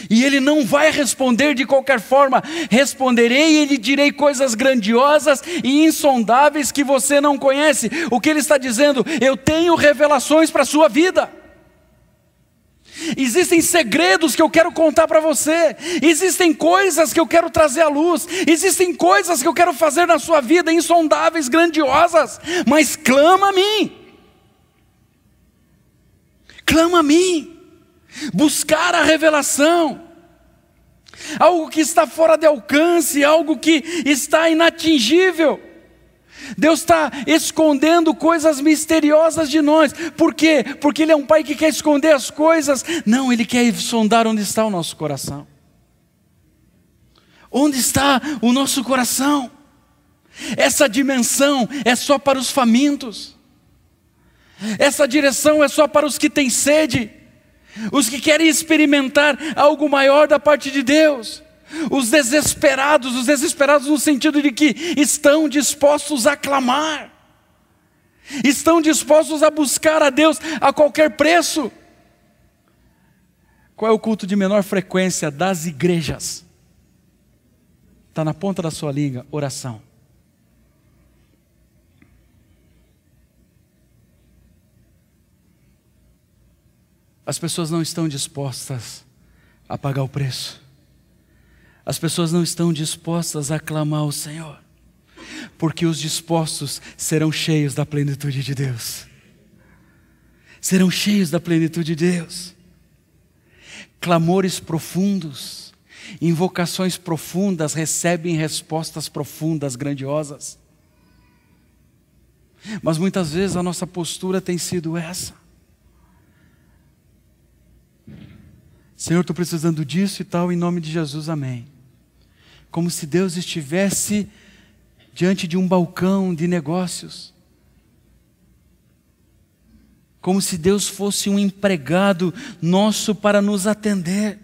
E Ele não vai responder de qualquer forma. Responderei e lhe direi coisas grandiosas e insondáveis que você não conhece. O que Ele está dizendo? Eu tenho revelações para a sua vida. Existem segredos que eu quero contar para você. Existem coisas que eu quero trazer à luz. Existem coisas que eu quero fazer na sua vida, insondáveis, grandiosas. Mas clama a mim. Clama a mim. Buscar a revelação. Algo que está fora de alcance, algo que está inatingível. Deus está escondendo coisas misteriosas de nós. Por quê? Porque Ele é um Pai que quer esconder as coisas. Não, Ele quer sondar onde está o nosso coração. Onde está o nosso coração? Essa dimensão é só para os famintos. Essa direção é só para os que têm sede. Os que querem experimentar algo maior da parte de Deus. Os desesperados no sentido de que estão dispostos a clamar, estão dispostos a buscar a Deus a qualquer preço. Qual é o culto de menor frequência das igrejas? Está na ponta da sua língua: oração. As pessoas não estão dispostas a pagar o preço. As pessoas não estão dispostas a clamar ao Senhor, porque os dispostos serão cheios da plenitude de Deus. Serão cheios da plenitude de Deus. Clamores profundos, invocações profundas recebem respostas profundas, grandiosas. Mas muitas vezes a nossa postura tem sido essa: Senhor, estou precisando disso e tal, em nome de Jesus, amém. como se Deus estivesse diante de um balcão de negócios, como se Deus fosse um empregado nosso para nos atender.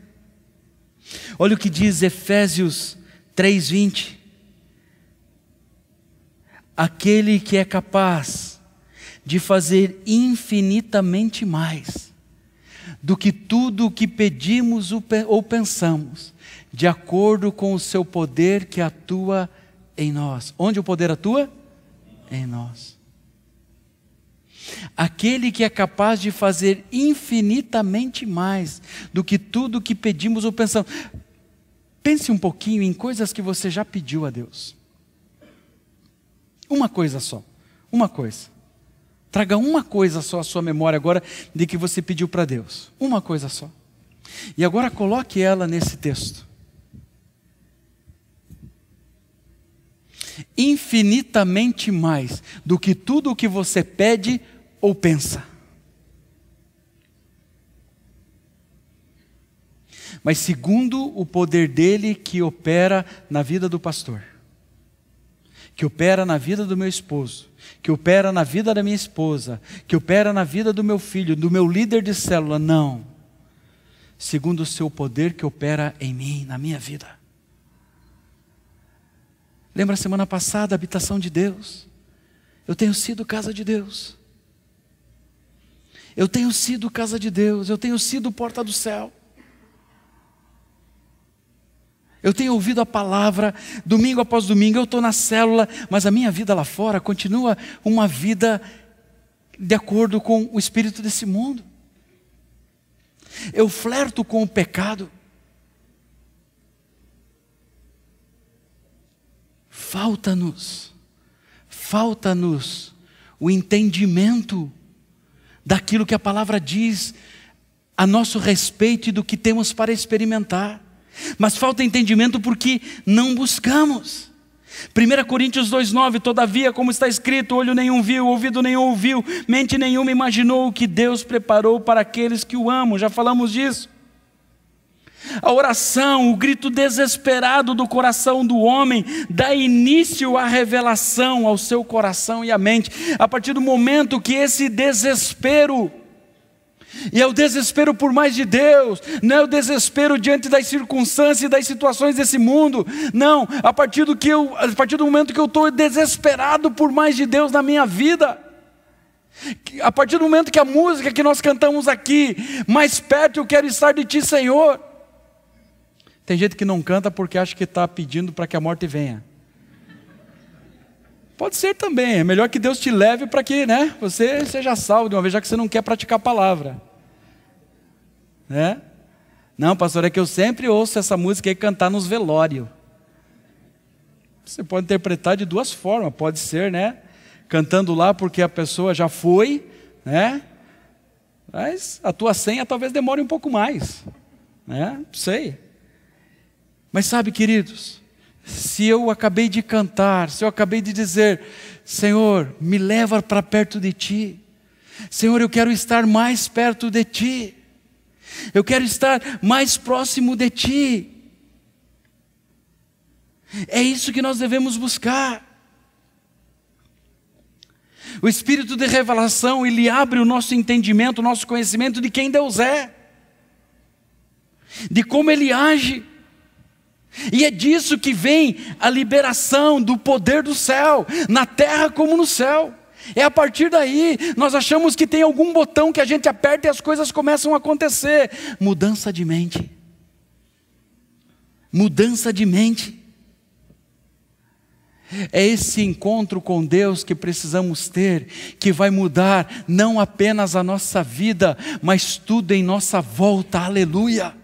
Olha o que diz Efésios 3:20. Aquele que é capaz de fazer infinitamente mais do que tudo o que pedimos ou pensamos, de acordo com o seu poder que atua em nós. Onde o poder atua? Em nós. Aquele que é capaz de fazer infinitamente mais do que tudo o que pedimos ou pensamos. Pense um pouquinho em coisas que você já pediu a Deus. Uma coisa só, uma coisa. Traga uma coisa só à sua memória agora de que você pediu para Deus. Uma coisa só. E agora coloque ela nesse texto. Infinitamente mais do que tudo o que você pede ou pensa. Mas segundo o poder dele que opera na vida do pastor, que opera na vida do meu esposo, que opera na vida da minha esposa, que opera na vida do meu filho, do meu líder de célula, não. Segundo o seu poder que opera em mim, na minha vida. Lembra a semana passada, a habitação de Deus? Eu tenho sido casa de Deus. Eu tenho sido casa de Deus, eu tenho sido porta do céu. Eu tenho ouvido a palavra, domingo após domingo, eu estou na célula, mas a minha vida lá fora continua uma vida de acordo com o espírito desse mundo. Eu flerto com o pecado. Falta-nos o entendimento daquilo que a palavra diz a nosso respeito e do que temos para experimentar. Mas falta entendimento porque não buscamos. 1 Coríntios 2:9, todavia, como está escrito, olho nenhum viu, ouvido nenhum ouviu, mente nenhuma imaginou o que Deus preparou para aqueles que o amam. Já falamos disso. A oração, o grito desesperado do coração do homem, dá início à revelação ao seu coração e à mente. A partir do momento que esse desespero, e é o desespero por mais de Deus, não é o desespero diante das circunstâncias e das situações desse mundo, não, a partir do momento que eu estou desesperado por mais de Deus na minha vida, a partir do momento que a música que nós cantamos aqui, mais perto eu quero estar de Ti, Senhor. Tem gente que não canta porque acha que está pedindo para que a morte venha. Pode ser também, é melhor que Deus te leve para que, você seja salvo de uma vez, já que você não quer praticar a palavra. Não, pastor, é que eu sempre ouço essa música aí cantar nos velórios. Você pode interpretar de duas formas, pode ser, cantando lá porque a pessoa já foi, mas a tua senha talvez demore um pouco mais, não sei. Mas sabe, queridos, se eu acabei de cantar, se eu acabei de dizer, Senhor, me leva para perto de Ti, Senhor, eu quero estar mais perto de Ti, eu quero estar mais próximo de Ti, é isso que nós devemos buscar. O Espírito de revelação, ele abre o nosso entendimento, o nosso conhecimento de quem Deus é, de como Ele age. E é disso que vem a liberação do poder do céu, na terra como no céu. É a partir daí, nós achamos que tem algum botão que a gente aperta e as coisas começam a acontecer. Mudança de mente. Mudança de mente. É esse encontro com Deus que precisamos ter, que vai mudar não apenas a nossa vida, mas tudo em nossa volta. Aleluia!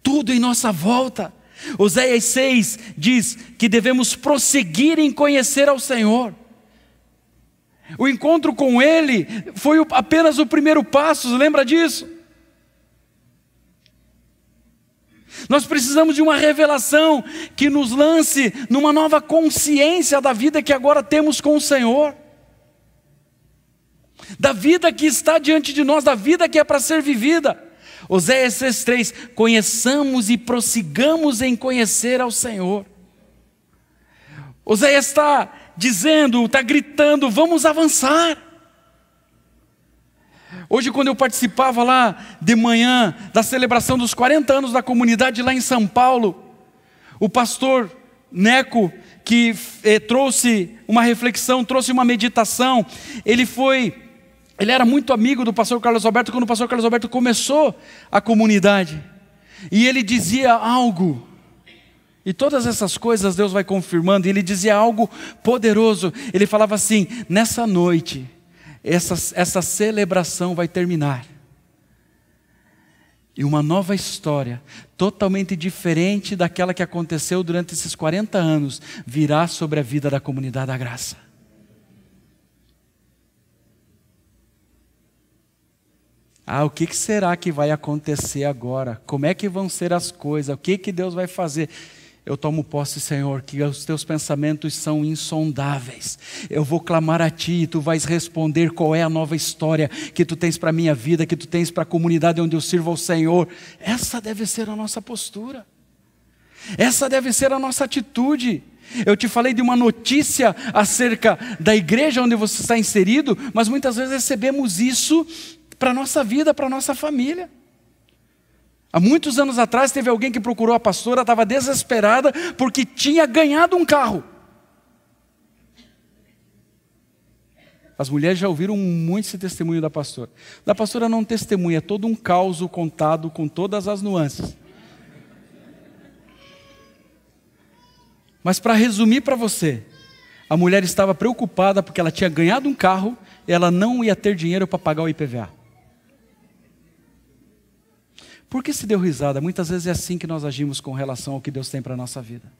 Tudo em nossa volta. Oséias 6 diz que devemos prosseguir em conhecer ao Senhor. O encontro com Ele foi apenas o primeiro passo, lembra disso? Nós precisamos de uma revelação que nos lance numa nova consciência da vida que agora temos com o Senhor. Da vida que está diante de nós, da vida que é para ser vivida. Oséias 6,3: conheçamos e prossigamos em conhecer ao Senhor. Oséias está dizendo, está gritando: vamos avançar. Hoje, quando eu participava lá de manhã da celebração dos 40 anos da comunidade lá em São Paulo, o pastor Neco, que trouxe uma reflexão, trouxe uma meditação, ele era muito amigo do pastor Carlos Alberto quando o pastor Carlos Alberto começou a comunidade, e ele dizia algo, e todas essas coisas Deus vai confirmando, e ele dizia algo poderoso. Ele falava assim: nessa noite, essa celebração vai terminar, e uma nova história, totalmente diferente daquela que aconteceu durante esses 40 anos, virá sobre a vida da comunidade da graça. O que será que vai acontecer agora? Como é que vão ser as coisas? O que Deus vai fazer? Eu tomo posse, Senhor, que os teus pensamentos são insondáveis. Eu vou clamar a ti e tu vais responder qual é a nova história que tu tens para a minha vida, que tu tens para a comunidade onde eu sirvo ao Senhor. Essa deve ser a nossa postura. Essa deve ser a nossa atitude. Eu te falei de uma notícia acerca da igreja onde você está inserido, mas muitas vezes recebemos isso para a nossa vida, para a nossa família. Há muitos anos atrás teve alguém que procurou a pastora, estava desesperada porque tinha ganhado um carro. As mulheres já ouviram muito esse testemunho da pastora. Da pastora não testemunha, é todo um caos contado com todas as nuances. Mas para resumir para você, a mulher estava preocupada porque ela tinha ganhado um carro e ela não ia ter dinheiro para pagar o IPVA. Por que se deu risada? Muitas vezes é assim que nós agimos com relação ao que Deus tem para a nossa vida.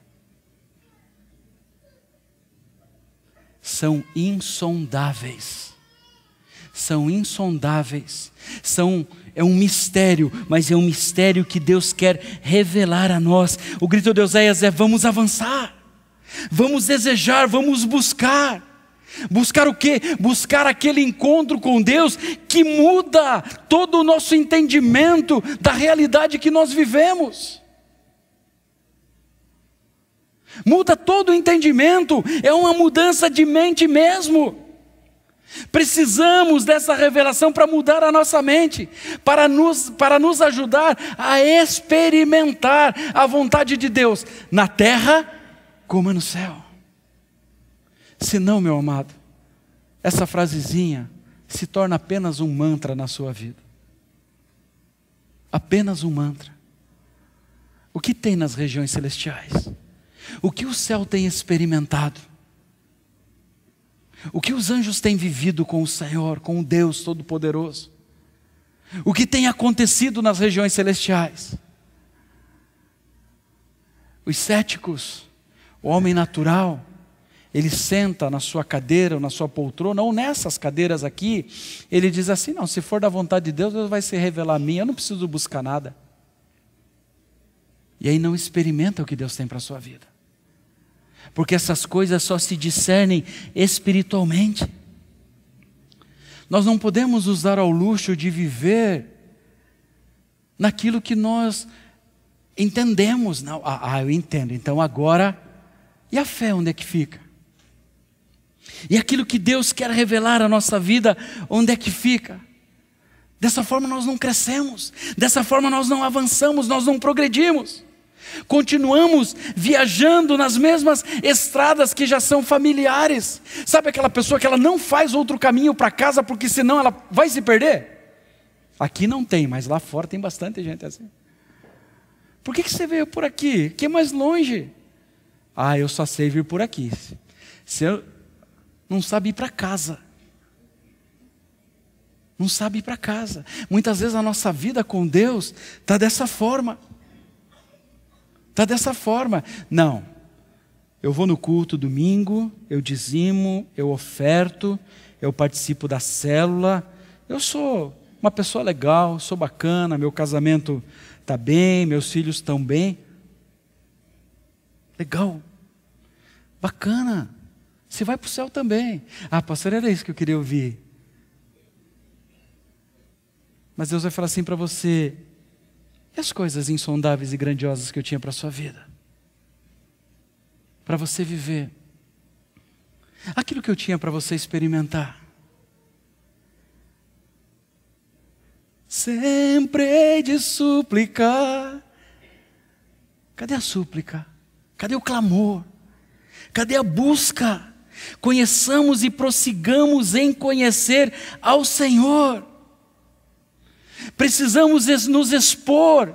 São insondáveis. São insondáveis. É um mistério, mas é um mistério que Deus quer revelar a nós. O grito de Oséias é: vamos avançar. Vamos desejar, vamos buscar. Buscar o quê? Buscar aquele encontro com Deus que muda todo o nosso entendimento da realidade que nós vivemos. Muda todo o entendimento, é uma mudança de mente mesmo. Precisamos dessa revelação para mudar a nossa mente, para nos ajudar a experimentar a vontade de Deus na terra como no céu. Se não, meu amado, essa frasezinha se torna apenas um mantra na sua vida. Apenas um mantra. O que tem nas regiões celestiais? O que o céu tem experimentado? O que os anjos têm vivido com o Senhor, com o Deus Todo-Poderoso? O que tem acontecido nas regiões celestiais? Os céticos, o homem natural, ele senta na sua cadeira ou na sua poltrona, ou nessas cadeiras aqui, ele diz assim: não, se for da vontade de Deus, Deus vai se revelar a mim, eu não preciso buscar nada. E aí não experimenta o que Deus tem para a sua vida. Porque essas coisas só se discernem espiritualmente. Nós não podemos nos dar ao luxo de viver naquilo que nós entendemos. Não, eu entendo, então agora, e a fé onde é que fica? E aquilo que Deus quer revelar à nossa vida, onde é que fica? Dessa forma nós não crescemos, dessa forma nós não avançamos, nós não progredimos. Continuamos viajando nas mesmas estradas que já são familiares. Sabe aquela pessoa que ela não faz outro caminho para casa porque senão ela vai se perder? Aqui não tem, mas lá fora tem bastante gente assim. Por que você veio por aqui? Que é mais longe? Eu só sei vir por aqui. Você não sabe ir para casa. Não sabe ir para casa. Muitas vezes a nossa vida com Deus está dessa forma. Está dessa forma. Não, eu vou no culto domingo, eu dizimo, eu oferto, eu participo da célula, eu sou uma pessoa legal, sou bacana, meu casamento está bem, meus filhos estão bem. Legal, bacana, você vai para o céu também. Pastor, era isso que eu queria ouvir. Mas Deus vai falar assim para você: E as coisas insondáveis e grandiosas que eu tinha para a sua vida? Para você viver. Aquilo que eu tinha para você experimentar. Sempre hei de suplicar. Cadê a súplica? Cadê o clamor? Cadê a busca? Conheçamos e prossigamos em conhecer ao Senhor. Precisamos nos expor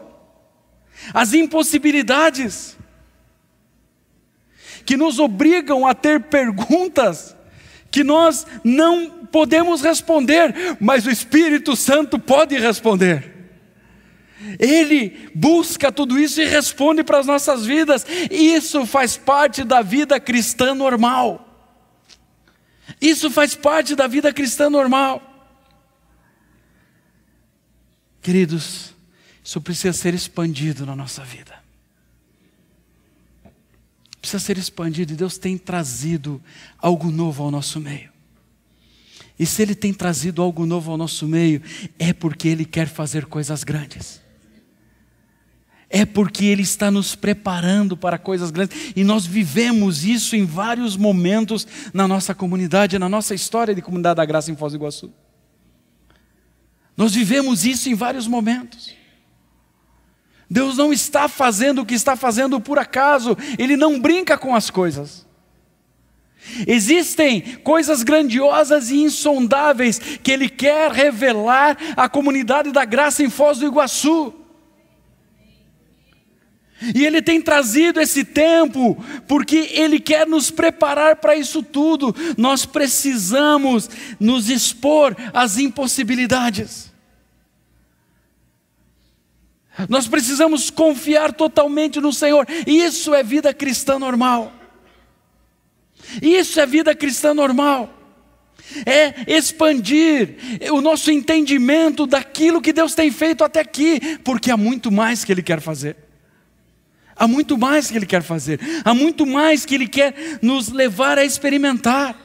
às impossibilidades que nos obrigam a ter perguntas que nós não podemos responder, mas o Espírito Santo pode responder. Ele busca tudo isso e responde para as nossas vidas. Isso faz parte da vida cristã normal. Isso faz parte da vida cristã normal. Queridos, isso precisa ser expandido na nossa vida. Precisa ser expandido, e Deus tem trazido algo novo ao nosso meio. E se Ele tem trazido algo novo ao nosso meio, é porque Ele quer fazer coisas grandes. É porque Ele está nos preparando para coisas grandes. E nós vivemos isso em vários momentos na nossa comunidade, na nossa história de Comunidade da Graça em Foz do Iguaçu. Nós vivemos isso em vários momentos. Deus não está fazendo o que está fazendo por acaso. Ele não brinca com as coisas. Existem coisas grandiosas e insondáveis que Ele quer revelar à Comunidade da Graça em Foz do Iguaçu. E Ele tem trazido esse tempo porque Ele quer nos preparar para isso tudo. Nós precisamos nos expor às impossibilidades. Nós precisamos confiar totalmente no Senhor. Isso é vida cristã normal. Isso é vida cristã normal. É expandir o nosso entendimento daquilo que Deus tem feito até aqui, porque há muito mais que Ele quer fazer. Há muito mais que Ele quer fazer. Há muito mais que Ele quer nos levar a experimentar.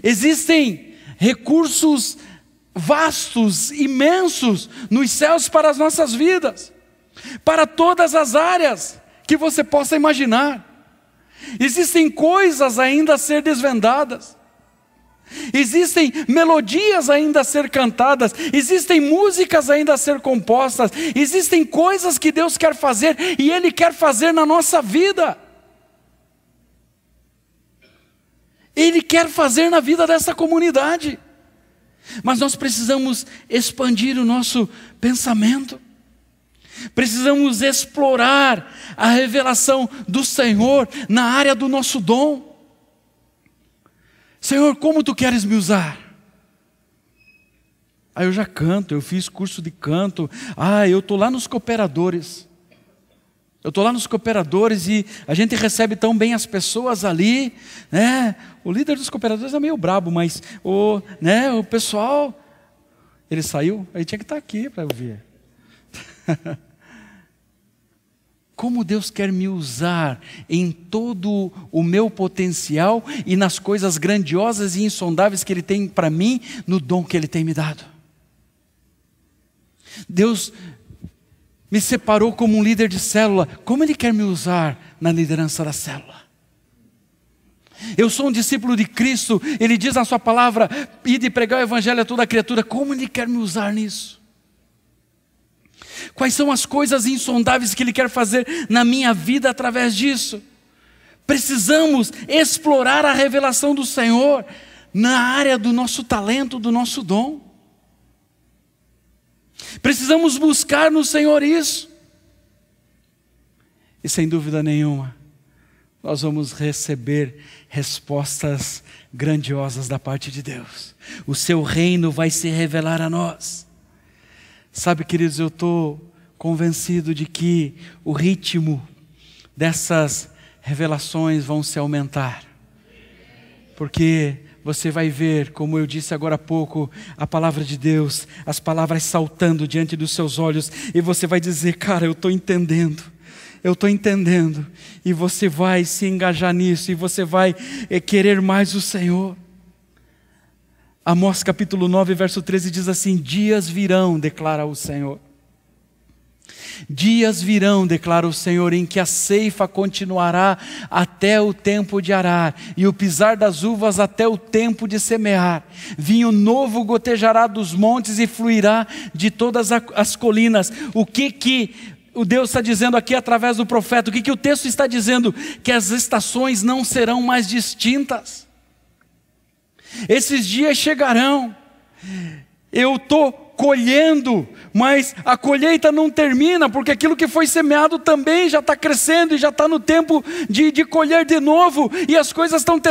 Existem recursos vastos, imensos, nos céus para as nossas vidas, para todas as áreas que você possa imaginar. Existem coisas ainda a ser desvendadas, existem melodias ainda a ser cantadas, existem músicas ainda a ser compostas, existem coisas que Deus quer fazer e Ele quer fazer na nossa vida. Ele quer fazer na vida dessa comunidade. Mas nós precisamos expandir o nosso pensamento. Precisamos explorar a revelação do Senhor na área do nosso dom. Senhor, como Tu queres me usar? Eu já canto, eu fiz curso de canto. Eu estou lá nos cooperadores. Eu estou lá nos cooperadores e a gente recebe tão bem as pessoas ali, né? O líder dos cooperadores é meio brabo, mas o pessoal, ele saiu, aí tinha que estar aqui para ouvir. Como Deus quer me usar em todo o meu potencial e nas coisas grandiosas e insondáveis que Ele tem para mim, no dom que Ele tem me dado. Deus me separou como um líder de célula. Como Ele quer me usar na liderança da célula? Eu sou um discípulo de Cristo. Ele diz na sua palavra: ide pregar o evangelho a toda criatura. Como Ele quer me usar nisso? Quais são as coisas insondáveis que Ele quer fazer na minha vida através disso? Precisamos explorar a revelação do Senhor na área do nosso talento, do nosso dom. Precisamos buscar no Senhor isso. E sem dúvida nenhuma, nós vamos receber respostas grandiosas da parte de Deus. O Seu reino vai se revelar a nós. Sabe, queridos, eu estou convencido de que o ritmo dessas revelações vão se aumentar. Porque você vai ver, como eu disse agora há pouco, a palavra de Deus, as palavras saltando diante dos seus olhos, e você vai dizer: cara, eu estou entendendo, e você vai se engajar nisso, e você vai querer mais o Senhor. Amós capítulo 9, verso 13 diz assim: dias virão, declara o Senhor, Dias virão, declara o Senhor, em que a ceifa continuará até o tempo de arar, e o pisar das uvas até o tempo de semear. Vinho novo gotejará dos montes e fluirá de todas as colinas. O que o Deus está dizendo aqui através do profeta? O que o texto está dizendo? Que as estações não serão mais distintas. Esses dias chegarão. Eu estou colhendo, mas a colheita não termina, porque aquilo que foi semeado também já está crescendo e já está no tempo de colher de novo, e as coisas estão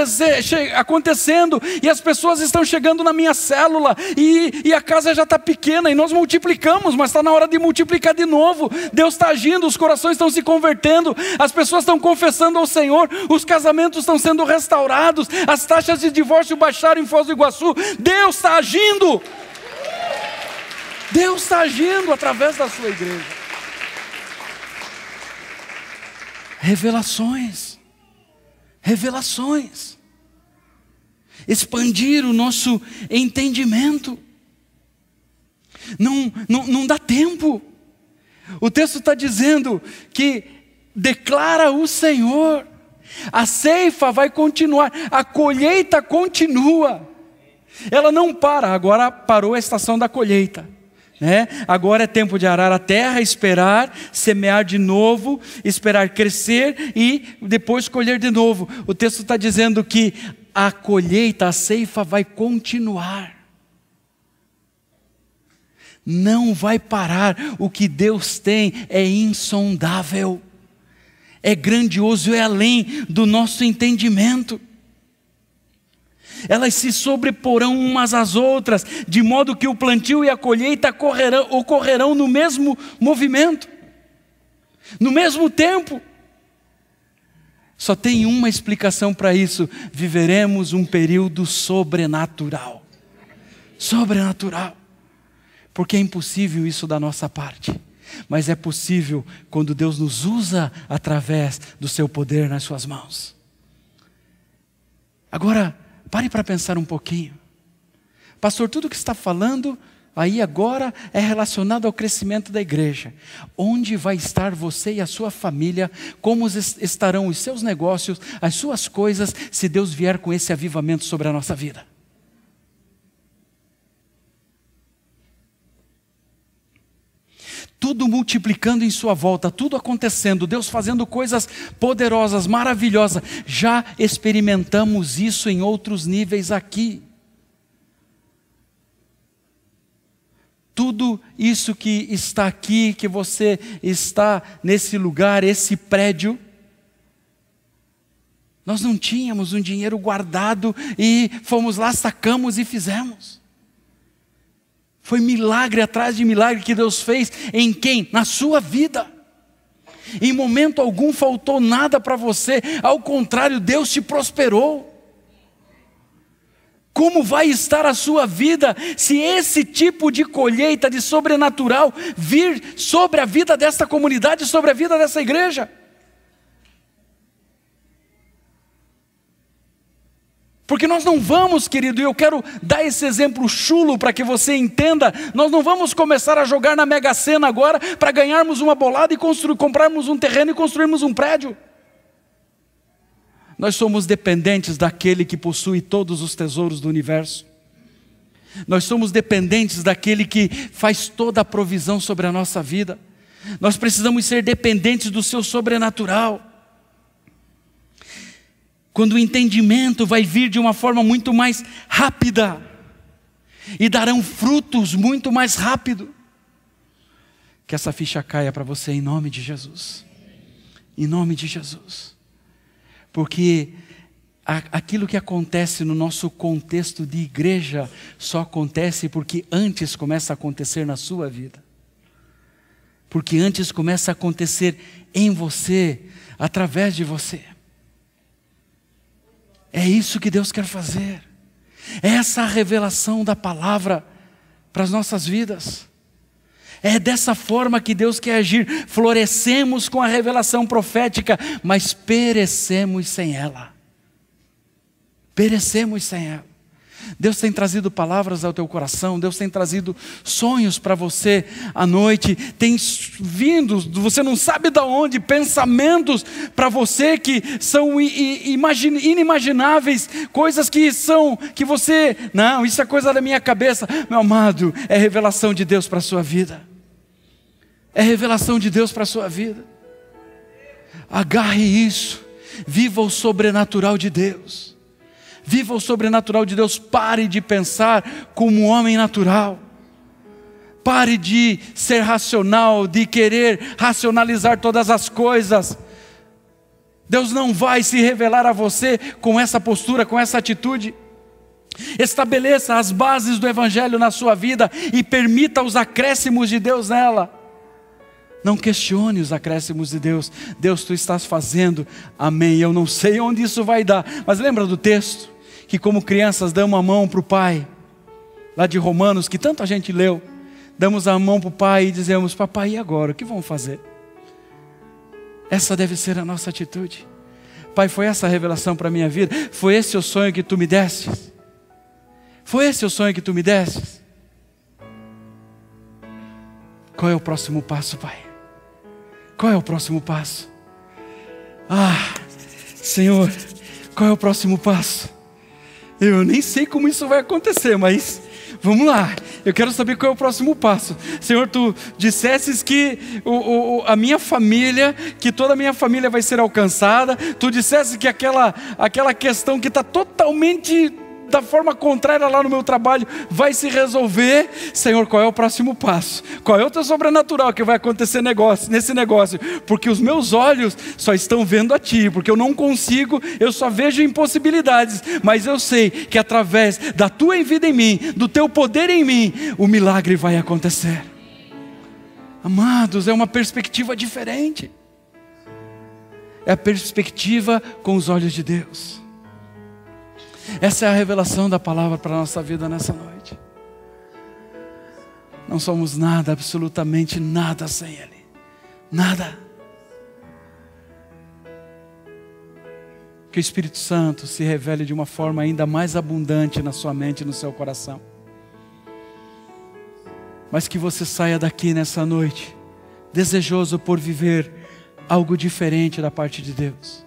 acontecendo, e as pessoas estão chegando na minha célula, e a casa já está pequena, e nós multiplicamos, mas está na hora de multiplicar de novo. Deus está agindo, os corações estão se convertendo, as pessoas estão confessando ao Senhor, os casamentos estão sendo restaurados, as taxas de divórcio baixaram em Foz do Iguaçu. Deus está agindo. Deus está agindo através da sua igreja. Revelações. Revelações. Expandir o nosso entendimento. Não dá tempo. O texto está dizendo que declara o Senhor. A ceifa vai continuar, a colheita continua. Ela não para, agora parou a estação da colheita. Agora é tempo de arar a terra, esperar, semear de novo, esperar crescer e depois colher de novo. O texto está dizendo que a colheita, a ceifa vai continuar. Não vai parar. O que Deus tem é insondável, é grandioso, é além do nosso entendimento. Elas se sobreporão umas às outras, de modo que o plantio e a colheita ocorrerão no mesmo movimento, no mesmo tempo. Só tem uma explicação para isso: viveremos um período sobrenatural. Sobrenatural. Porque é impossível isso da nossa parte, mas é possível quando Deus nos usa através do seu poder nas suas mãos. Agora, pare para pensar um pouquinho. Pastor, tudo que está falando aí agora é relacionado ao crescimento da igreja. Onde vai estar você e a sua família? Como estarão os seus negócios, as suas coisas, se Deus vier com esse avivamento sobre a nossa vida? Tudo multiplicando em sua volta, tudo acontecendo, Deus fazendo coisas poderosas, maravilhosas. Já experimentamos isso em outros níveis aqui. Tudo isso que está aqui, que você está nesse lugar, esse prédio, nós não tínhamos um dinheiro guardado e fomos lá, sacamos e fizemos. Foi milagre atrás de milagre que Deus fez em quem? Na sua vida. Em momento algum faltou nada para você, ao contrário, Deus te prosperou. Como vai estar a sua vida se esse tipo de colheita de sobrenatural vir sobre a vida desta comunidade, sobre a vida dessa igreja? Porque nós não vamos, querido, e eu quero dar esse exemplo chulo para que você entenda, nós não vamos começar a jogar na Mega Sena agora para ganharmos uma bolada e comprarmos um terreno e construirmos um prédio. Nós somos dependentes daquele que possui todos os tesouros do universo. Nós somos dependentes daquele que faz toda a provisão sobre a nossa vida. Nós precisamos ser dependentes do seu sobrenatural. Quando o entendimento vai vir de uma forma muito mais rápida e darão frutos muito mais rápido. Que essa ficha caia para você em nome de Jesus. Em nome de Jesus. Porque aquilo que acontece no nosso contexto de igreja só acontece porque antes começa a acontecer na sua vida. Porque antes começa a acontecer em você, através de você. É isso que Deus quer fazer. É essa a revelação da palavra para as nossas vidas. É dessa forma que Deus quer agir. Florescemos com a revelação profética, mas perecemos sem ela. Perecemos sem ela. Deus tem trazido palavras ao teu coração, Deus tem trazido sonhos para você à noite, tem vindo, você não sabe de onde, pensamentos para você que são inimagináveis, coisas que você, não, isso é coisa da minha cabeça. Meu amado, é revelação de Deus para a sua vida, é revelação de Deus para a sua vida. Agarre isso, viva o sobrenatural de Deus. Viva o sobrenatural de Deus. Pare de pensar como um homem natural. Pare de ser racional, de querer racionalizar todas as coisas. Deus não vai se revelar a você com essa postura, com essa atitude. Estabeleça as bases do Evangelho na sua vida e permita os acréscimos de Deus nela. Não questione os acréscimos de Deus. Deus, tu estás fazendo, amém. Eu não sei onde isso vai dar, mas lembra do texto? Que como crianças damos a mão para o Pai, lá de Romanos, que tanta gente leu, damos a mão para o Pai e dizemos: papai, e agora? O que vamos fazer? Essa deve ser a nossa atitude. Pai, foi essa a revelação para a minha vida? Foi esse o sonho que tu me destes? Foi esse o sonho que tu me destes? Qual é o próximo passo, Pai? Qual é o próximo passo? Senhor, qual é o próximo passo? Eu nem sei como isso vai acontecer, mas vamos lá. Eu quero saber qual é o próximo passo. Senhor, tu dissesses que a minha família, que toda a minha família vai ser alcançada. Tu dissesses que aquela questão que está totalmente da forma contrária lá no meu trabalho vai se resolver. Senhor, qual é o próximo passo? Qual é o teu sobrenatural que vai acontecer nesse negócio? Porque os meus olhos só estão vendo a ti, porque eu não consigo, eu só vejo impossibilidades, mas eu sei que através da tua vida em mim, do teu poder em mim, o milagre vai acontecer. Amados, é uma perspectiva diferente. É a perspectiva com os olhos de Deus. Essa é a revelação da palavra para a nossa vida nessa noite. Não somos nada, absolutamente nada sem Ele. Nada. Que o Espírito Santo se revele de uma forma ainda mais abundante na sua mente e no seu coração. Mas que você saia daqui nessa noite desejoso por viver algo diferente da parte de Deus.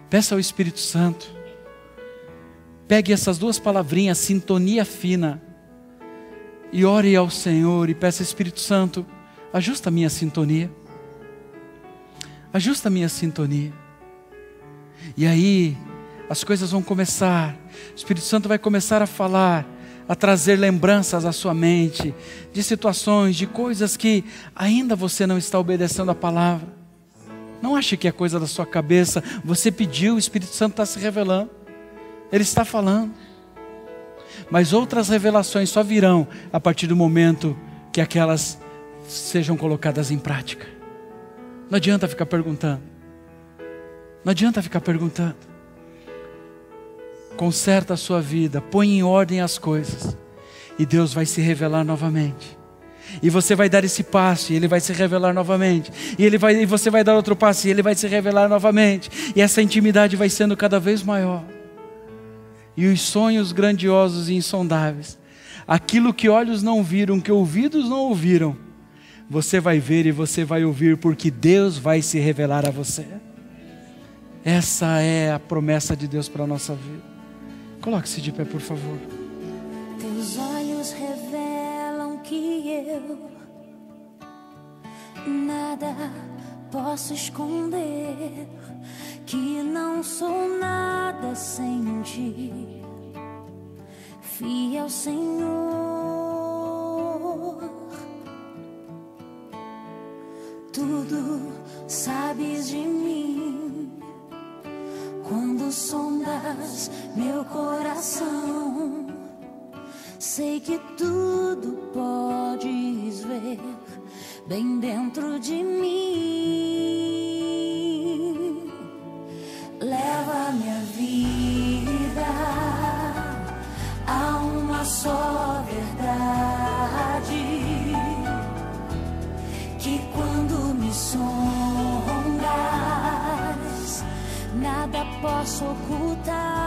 Peça ao Espírito Santo. Pegue essas duas palavrinhas, sintonia fina, e ore ao Senhor e peça: Espírito Santo, ajusta a minha sintonia. Ajusta a minha sintonia. E aí as coisas vão começar. O Espírito Santo vai começar a falar, a trazer lembranças à sua mente, de situações, de coisas que ainda você não está obedecendo a palavra. Não ache que é coisa da sua cabeça. Você pediu, o Espírito Santo está se revelando. Ele está falando. Mas outras revelações só virão a partir do momento que aquelas sejam colocadas em prática. Não adianta ficar perguntando. Não adianta ficar perguntando. Conserta a sua vida, põe em ordem as coisas, e Deus vai se revelar novamente. E você vai dar esse passo, e Ele vai se revelar novamente. E você vai dar outro passo, e Ele vai se revelar novamente. E essa intimidade vai sendo cada vez maior. E os sonhos grandiosos e insondáveis, aquilo que olhos não viram, que ouvidos não ouviram, você vai ver e você vai ouvir, porque Deus vai se revelar a você. Essa é a promessa de Deus para a nossa vida. Coloque-se de pé, por favor. Teus olhos revelam que eu nada posso esconder, que não sou nada sem ti, fiel Senhor. Tudo sabes de mim, quando sondas meu coração, sei que tudo podes ver bem dentro de mim. Leva minha vida a uma só verdade, que quando me sondas, nada posso ocultar.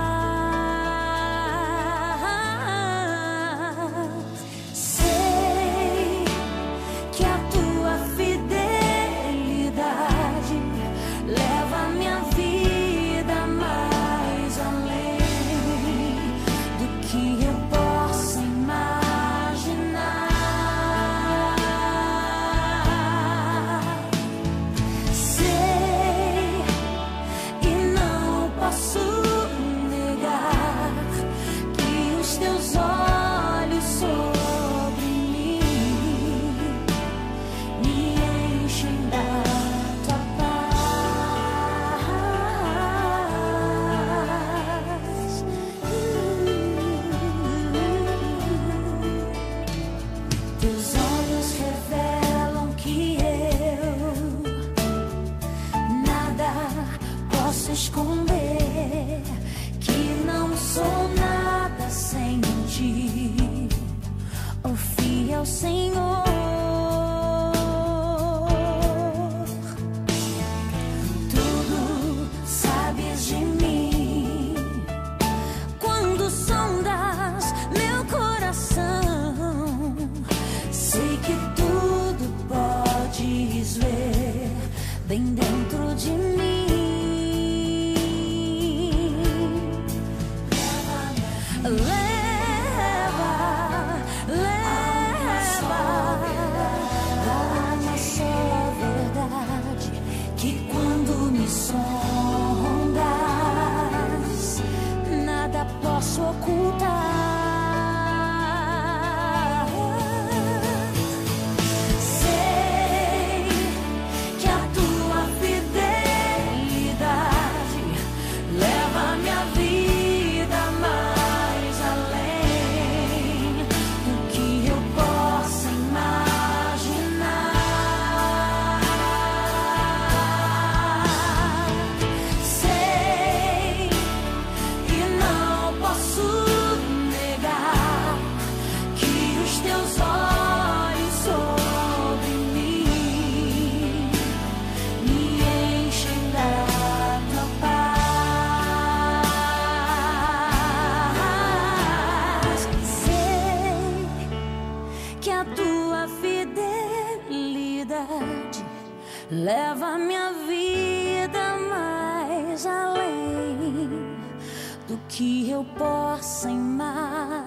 leva minha vida mais além do que eu possa imaginar.